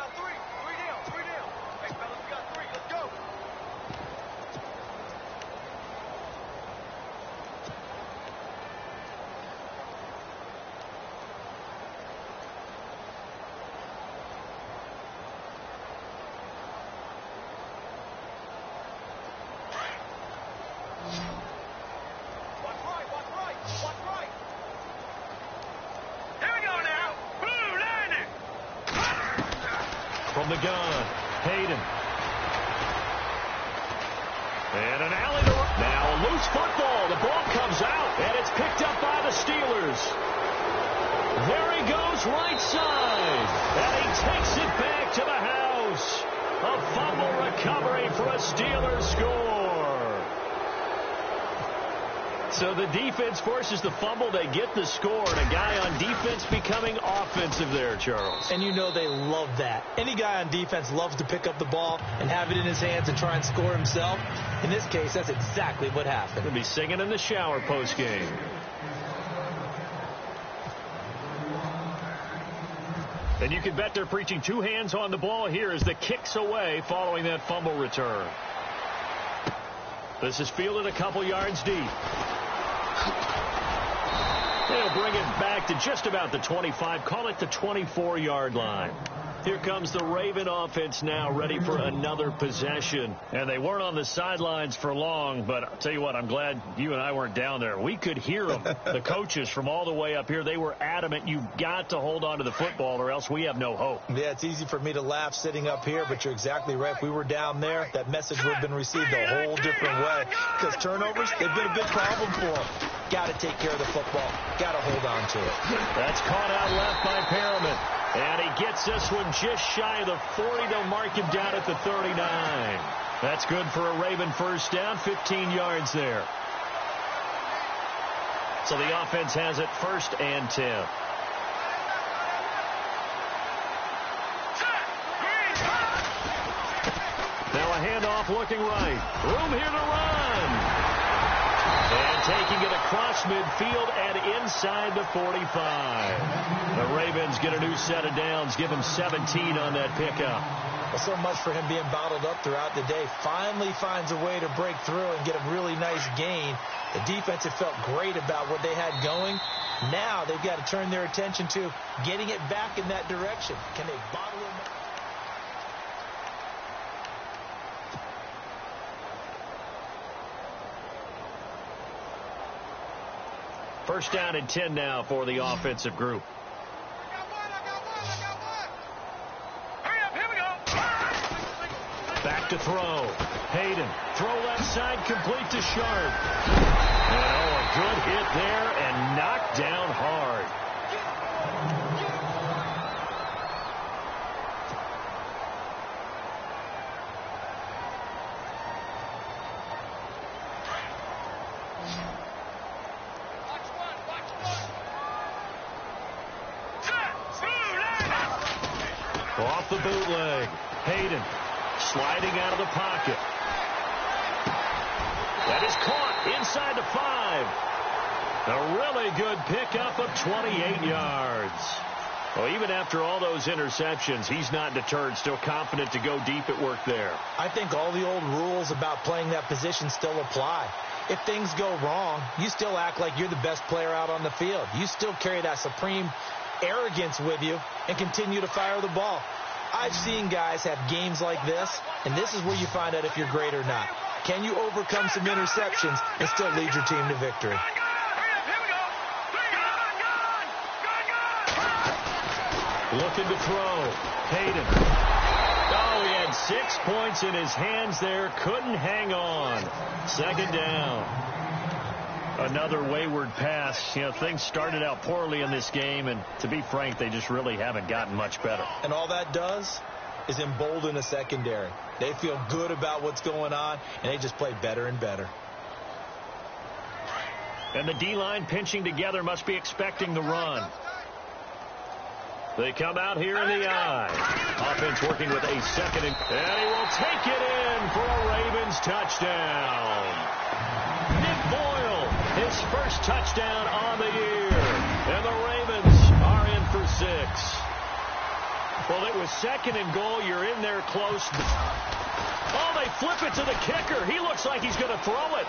From the gun, Hayden. And an alley to run. Now a loose football. The ball comes out, and it's picked up by the Steelers. There he goes, right side. And he takes it back to the house. A fumble recovery for a Steelers score. So the defense forces the fumble. They get the score, and a guy on defense becoming offensive there, Charles. And you know they love that. Any guy on defense loves to pick up the ball and have it in his hands and try and score himself. In this case, that's exactly what happened. He'll be singing in the shower post-game. And you can bet they're preaching two hands on the ball here as the kick's away following that fumble return. This is fielded a couple yards deep. They'll bring it back to just about the 25, call it the 24-yard line. Here comes the Raven offense now, ready for another possession. And they weren't on the sidelines for long, but I'll tell you what, I'm glad you and I weren't down there. We could hear them, the coaches from all the way up here. They were adamant, you've got to hold on to the football or else we have no hope. Yeah, it's easy for me to laugh sitting up here, but you're exactly right. If we were down there, that message would have been received a whole different way. Because turnovers, they've been a big problem for them. Got to take care of the football. Got to hold on to it. That's caught out left by Perriman. And he gets this one just shy of the 40. They'll mark him down at the 39. That's good for a Raven first down, 15 yards there. So the offense has it 1st and 10. Now a handoff looking right. Room here to run. And taking it across midfield and inside the 45. The Ravens get a new set of downs, give him 17 on that pickup. Well, so much for him being bottled up throughout the day. Finally finds a way to break through and get a really nice gain. The defense had felt great about what they had going. Now they've got to turn their attention to getting it back in that direction. Can they bottle him up? First down and 10 now for the offensive group. Back to throw. Hayden. Throw left side, complete to Sharp. And a good hit there and knocked down hard. Off the bootleg. Hayden sliding out of the pocket. That is caught inside the 5. A really good pickup of 28 yards. Well, even after all those interceptions, he's not deterred, still confident to go deep at work there. I think all the old rules about playing that position still apply. If things go wrong, you still act like you're the best player out on the field. You still carry that supreme arrogance with you and continue to fire the ball. I've seen guys have games like this, and this is where you find out if you're great or not. Can you overcome some interceptions and still lead your team to victory? Looking to throw. Hayden. Oh, he had 6 points in his hands there. Couldn't hang on. 2nd down. Another wayward pass. You know, things started out poorly in this game, and to be frank, they just really haven't gotten much better. And all that does is embolden the secondary. They feel good about what's going on, and they just play better and better. And the D-line pinching together must be expecting the run. They come out here in the eye. Offense working with a second, and he will take it in for a Ravens touchdown. Nick Boyle, his first touchdown on the year. And the Ravens are in for 6. Well, it was 2nd and goal. You're in there close. Oh, they flip it to the kicker. He looks like he's going to throw it.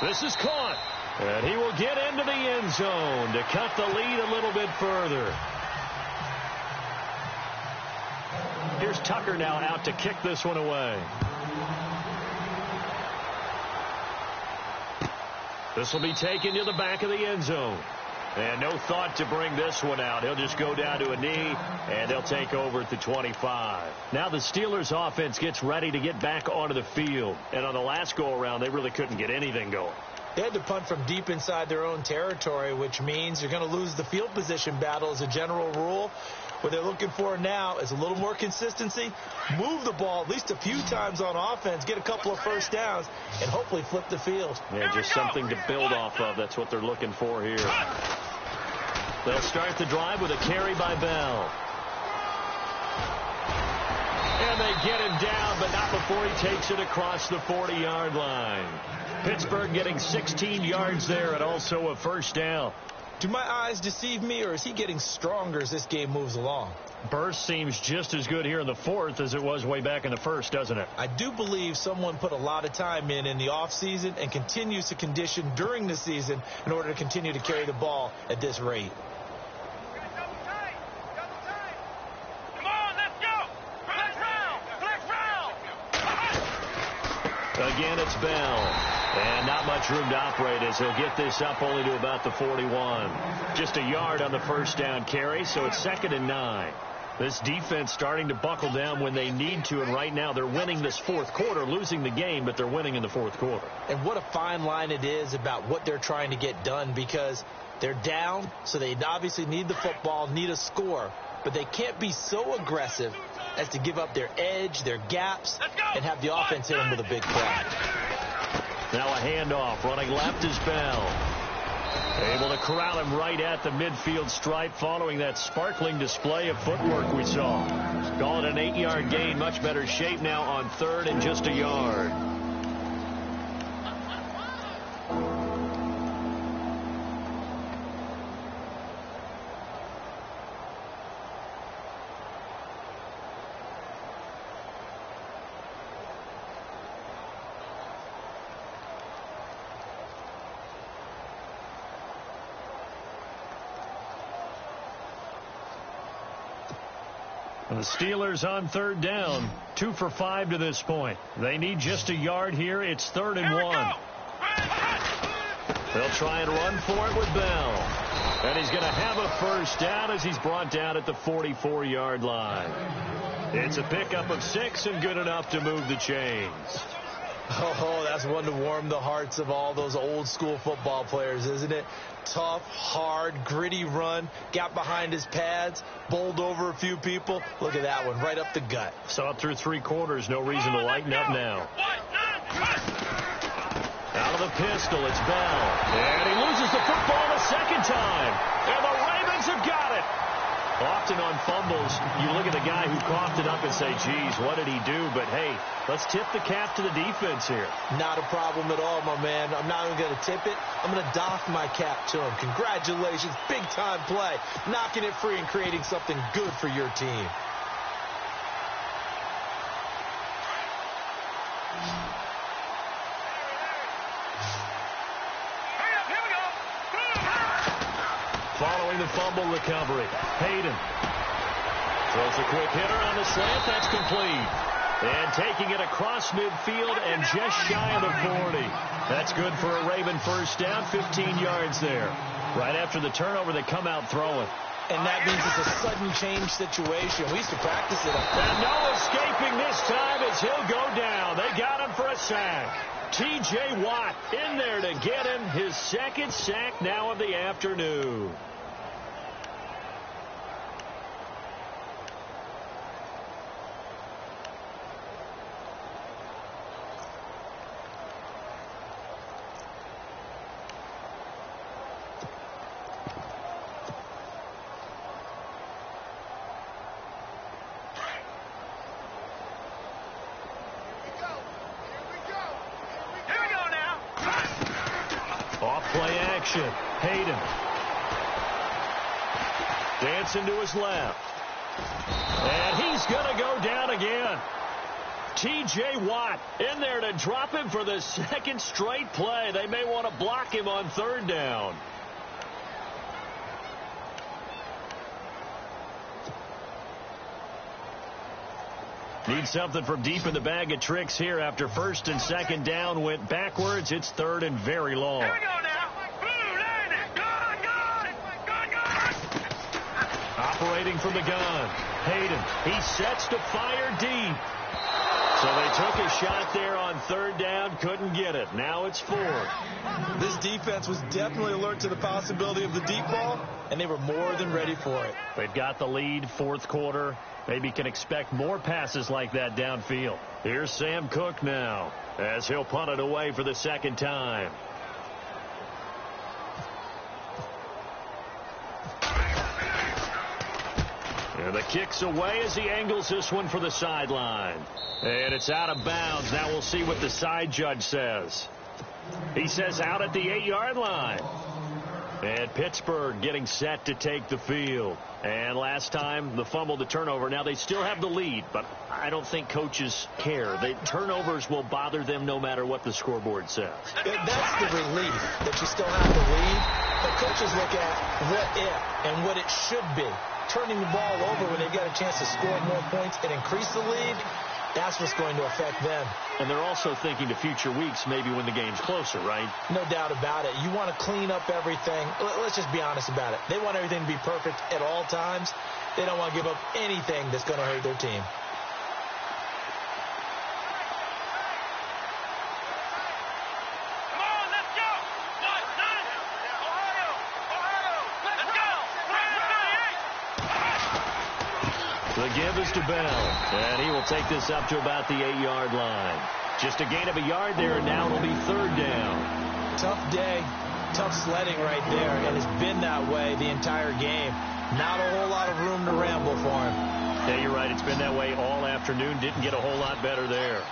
This is caught. And he will get into the end zone to cut the lead a little bit further. Here's Tucker now out to kick this one away. This will be taken to the back of the end zone. And no thought to bring this one out. He'll just go down to a knee, and they'll take over at the 25. Now the Steelers offense gets ready to get back onto the field. And on the last go-around, they really couldn't get anything going. They had to punt from deep inside their own territory, which means you're going to lose the field position battle as a general rule. What they're looking for now is a little more consistency, move the ball at least a few times on offense, get a couple of first downs, and hopefully flip the field. Yeah, just something to build off of. That's what they're looking for here. They'll start the drive with a carry by Bell. And they get him down, but not before he takes it across the 40-yard line. Pittsburgh getting 16 yards there and also a first down. Do my eyes deceive me, or is he getting stronger as this game moves along? Burst seems just as good here in the fourth as it was way back in the first, doesn't it? I do believe someone put a lot of time in the offseason and continues to condition during the season in order to continue to carry the ball at this rate. Again, it's Bell. And not much room to operate as he'll get this up only to about the 41. Just a yard on the first down carry, so it's 2nd and 9. This defense starting to buckle down when they need to, and right now they're winning this fourth quarter, losing the game, but they're winning in the fourth quarter. And what a fine line it is about what they're trying to get done, because they're down, so they obviously need the football, need a score, but they can't be so aggressive as to give up their edge, their gaps, and have the offense hit them with a big play. Now a handoff. Running left is Bell. Able to corral him right at the midfield stripe following that sparkling display of footwork we saw. Call it an 8-yard gain. Much better shape now on 3rd and just a yard. The Steelers on 3rd down, 2 for 5 to this point. They need just a yard here. It's 3rd and 1. They'll try and run for it with Bell. And he's going to have a first down as he's brought down at the 44-yard line. It's a pickup of 6 and good enough to move the chains. Oh, that's one to warm the hearts of all those old school football players, isn't it? Tough, hard, gritty run, got behind his pads, bowled over a few people. Look at that one, right up the gut. Saw it through 3 quarters, no reason to lighten up now. Out of the pistol, it's Bell. And he loses the football a second time. And the Ravens have got it. Often on fumbles, you look at the guy who coughed it up and say, geez, what did he do? But, hey, let's tip the cap to the defense here. Not a problem at all, my man. I'm not even going to tip it. I'm going to doff my cap to him. Congratulations. Big-time play. Knocking it free and creating something good for your team. Following the fumble recovery, Hayden throws a quick hitter on the slant. That's complete. And taking it across midfield and just shy of the 40. That's good for a Raven first down, 15 yards there. Right after the turnover, they come out throwing. And that means it's a sudden change situation. We used to practice it up there. And no escaping this time as he'll go down. They got him for a sack. T.J. Watt in there to get him his 2nd sack now of the afternoon. Off-play action. Hayden. Dancing to his left. And he's going to go down again. T.J. Watt in there to drop him for the 2nd straight play. They may want to block him on 3rd down. Need something from deep in the bag of tricks here after 1st and 2nd down went backwards. It's 3rd and very long. Here we go now. Blue, land it. Good, good. Operating from the gun. Hayden, he sets to fire deep. So they took a shot there on third down, couldn't get it. Now it's fourth. This defense was definitely alert to the possibility of the deep ball, and they were more than ready for it. They've got the lead, fourth quarter. Maybe can expect more passes like that downfield. Here's Sam Cook now, as he'll punt it away for the second time. And the kick's away as he angles this one for the sideline. And it's out of bounds. Now we'll see what the side judge says. He says out at the 8-yard line. And Pittsburgh getting set to take the field. And last time, the fumble, the turnover. Now they still have the lead, but I don't think coaches care. The turnovers will bother them no matter what the scoreboard says. That's the relief, that you still have the lead. But coaches look at what if and what it should be. Turning the ball over when they've got a chance to score more points and increase the lead, that's what's going to affect them. And they're also thinking to future weeks, maybe when the game's closer, right? No doubt about it. You want to clean up everything. Let's just be honest about it. They want everything to be perfect at all times. They don't want to give up anything that's going to hurt their team. The give is to Bell, and he will take this up to about the 8-yard line. Just a gain of a yard there, and now it'll be third down. Tough day, tough sledding right there, and it's been that way the entire game. Not a whole lot of room to ramble for him. Yeah, you're right. It's been that way all afternoon. Didn't get a whole lot better there.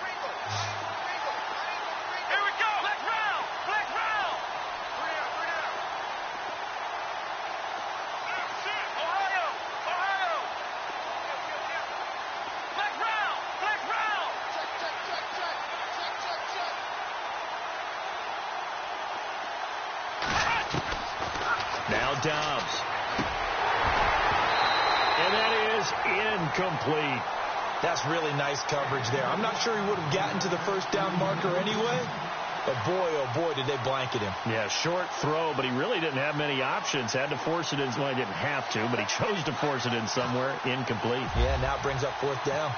Now Dobbs. And that is incomplete. That's really nice coverage there. I'm not sure he would have gotten to the first down marker anyway, but boy, oh boy, did they blanket him. Yeah, short throw, but he really didn't have many options. Had to force it in. Well, he didn't have to, but he chose to force it in somewhere. Incomplete. Yeah, now it brings up fourth down.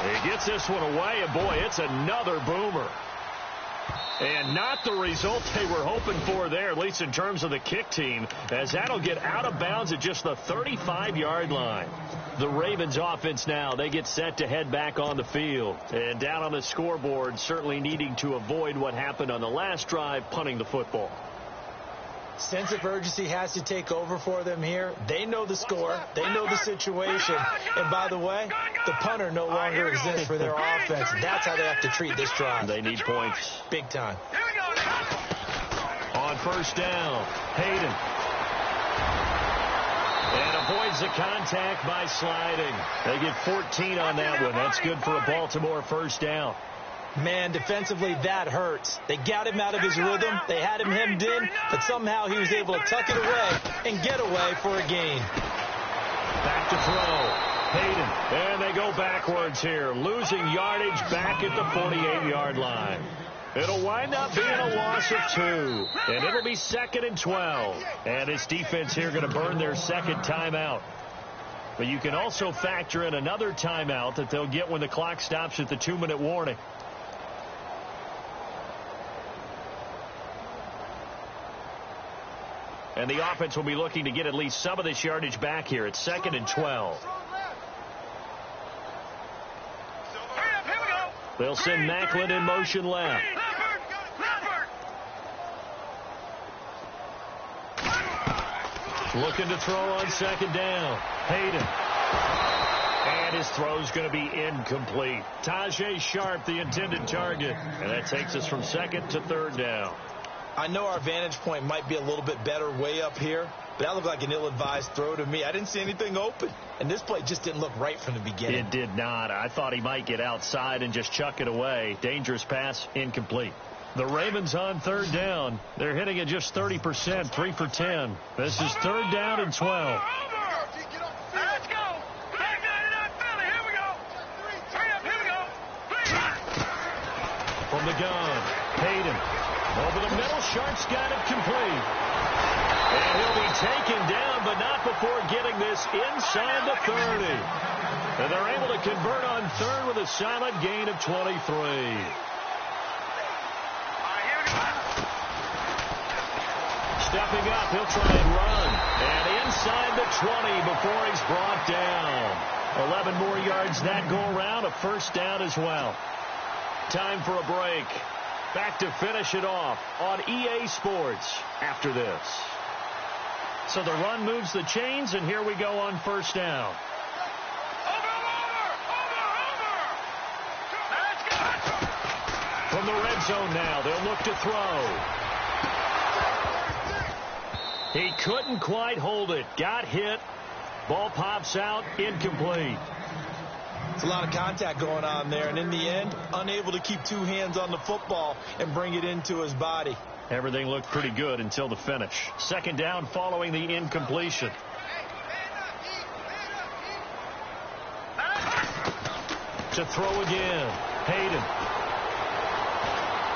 He gets this one away, and boy, it's another boomer. And not the result they were hoping for there, at least in terms of the kick team, as that'll get out of bounds at just the 35-yard line. The Ravens offense now, they get set to head back on the field. And down on the scoreboard, certainly needing to avoid what happened on the last drive, punting the football. Sense of urgency has to take over for them here. They know the score. They know the situation. And by the way, the punter no longer exists for their offense. That's how they have to treat this drive. They need points. Big time. On first down, Hayden. And avoids the contact by sliding. They get 14 on that one. That's good for a Baltimore first down. Man, defensively, that hurts. They got him out of his rhythm. They had him hemmed in, but somehow he was able to tuck it away and get away for a gain. Back to throw. Hayden. And they go backwards here, losing yardage back at the 48-yard line. It'll wind up being a loss of 2, and it'll be 2nd and 12. And this defense here going to burn their second timeout. But you can also factor in another timeout that they'll get when the clock stops at the 2-minute warning. And the offense will be looking to get at least some of this yardage back here. It's 2nd and 12. They'll send Macklin in motion left. Looking to throw on second down. Hayden. And his throw's going to be incomplete. Tajay Sharp, the intended target. And that takes us from 2nd to 3rd down. I know our vantage point might be a little bit better way up here, but that looked like an ill-advised throw to me. I didn't see anything open, and this play just didn't look right from the beginning. It did not. I thought he might get outside and just chuck it away. Dangerous pass, incomplete. The Ravens on 3rd down. They're hitting at just 30%, 3 for 10. This is 3rd down and 12. Let's go. Here we go. Hurry up. Here we go. From the gun, Hayden. Hayden. Over the middle, Sharp's got it complete. And he'll be taken down, but not before getting this inside the 30. And they're able to convert on third with a solid gain of 23. Stepping up, he'll try and run. And inside the 20 before he's brought down. 11 more yards that go around, a first down as well. Time for a break. Back to finish it off on EA Sports after this. So the run moves the chains, and here we go on first down. From the red zone now, they'll look to throw. He couldn't quite hold it. Got hit. Ball pops out. Incomplete. It's a lot of contact going on there, and in the end, unable to keep two hands on the football and bring it into his body. Everything looked pretty good until the finish. Second down following the incompletion. To throw again. Hayden.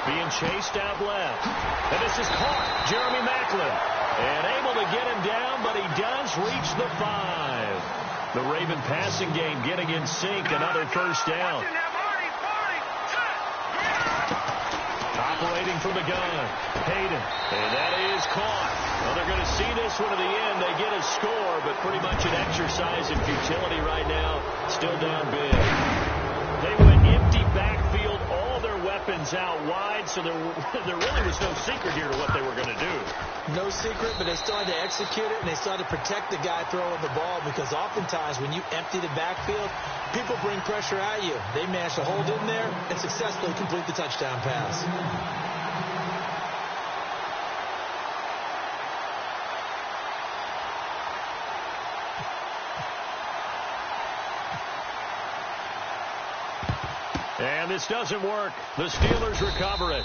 Being chased out left. And this is caught. Jeremy Maclin. And able to get him down, but he does reach the 5. The Raven passing game getting in sync. Another first down. Operating from the gun. Hayden. And that is caught. Well, they're going to see this one to the end. They get a score, but pretty much an exercise in futility right now. Still down big. They went empty backfield, all their weapons out wide, so there really was no secret here to what they were going to do. No secret, but they still had to execute it, and they still had to protect the guy throwing the ball, because oftentimes when you empty the backfield, people bring pressure at you. They managed to hold in there and successfully complete the touchdown pass. And this doesn't work. The Steelers recover it.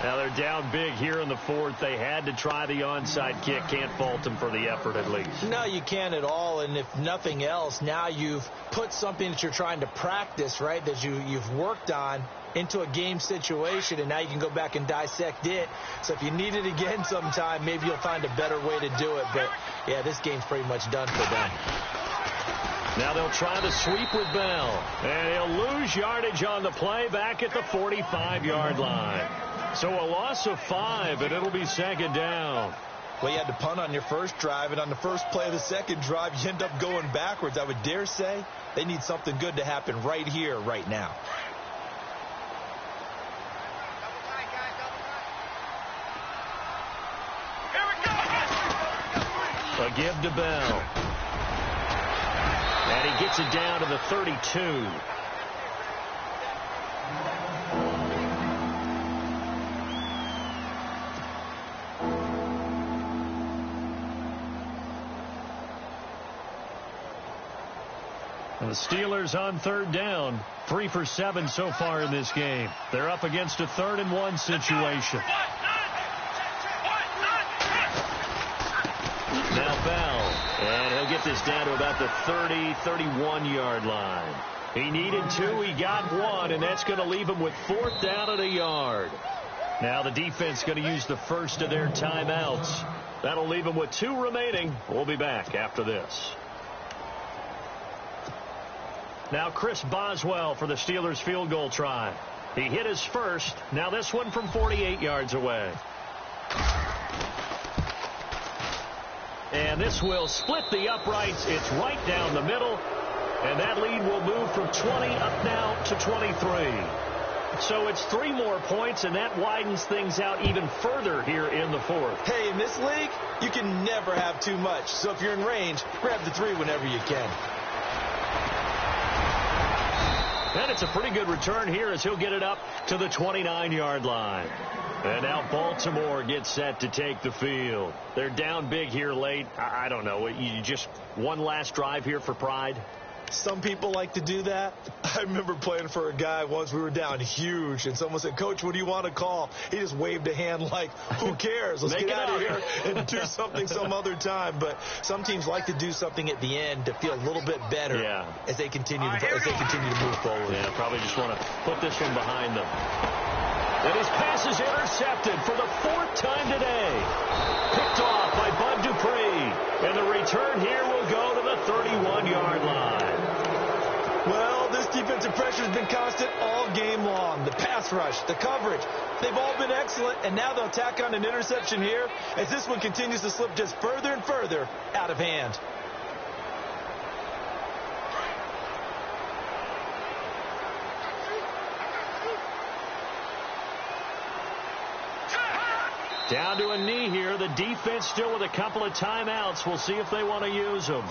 Now they're down big here in the fourth. They had to try the onside kick. Can't fault them for the effort at least. No, you can't at all. And if nothing else, now you've put something that you're trying to practice, right, that you've worked on into a game situation, and now you can go back and dissect it. So if you need it again sometime, maybe you'll find a better way to do it. But, yeah, this game's pretty much done for them. Now they'll try the sweep with Bell. And he'll lose yardage on the play back at the 45-yard line. So a loss of 5, and it'll be second down. Well, you had to punt on your first drive, and on the first play of the second drive, you end up going backwards. I would dare say they need something good to happen right here, right now. A give to Bell. And he gets it down to the 32. And the Steelers on third down, 3 for 7 so far in this game. They're up against a 3rd and 1 situation. Now Bell, and he'll get this down to about the 30, 31-yard line. He needed 2, he got 1, and that's going to leave him with 4th down at a yard. Now the defense going to use the first of their timeouts. That'll leave him with 2 remaining. We'll be back after this. Now Chris Boswell for the Steelers field goal try. He hit his first. Now this one from 48 yards away. And this will split the uprights. It's right down the middle. And that lead will move from 20 up now to 23. So it's 3 more points, and that widens things out even further here in the fourth. Hey, in this league, you can never have too much. So if you're in range, grab the 3 whenever you can. And it's a pretty good return here as he'll get it up to the 29-yard line. And now Baltimore gets set to take the field. They're down big here late. I don't know. You just one last drive here for pride? Some people like to do that. I remember playing for a guy once. We were down huge, and someone said, "Coach, what do you want to call?" He just waved a hand like, who cares? Let's get out of here and do something some other time. But some teams like to do something at the end to feel a little bit better as they continue to move forward. Yeah, probably just want to put this one behind them. And his pass is intercepted for the 4th time today. Picked off by Bud Dupree. And the return here will go to the 31-yard line. Well, this defensive pressure has been constant all game long. The pass rush, the coverage, they've all been excellent, and now they'll tack on an interception here as this one continues to slip just further and further out of hand. Down to a knee here. The defense still with a couple of timeouts. We'll see if they want to use them.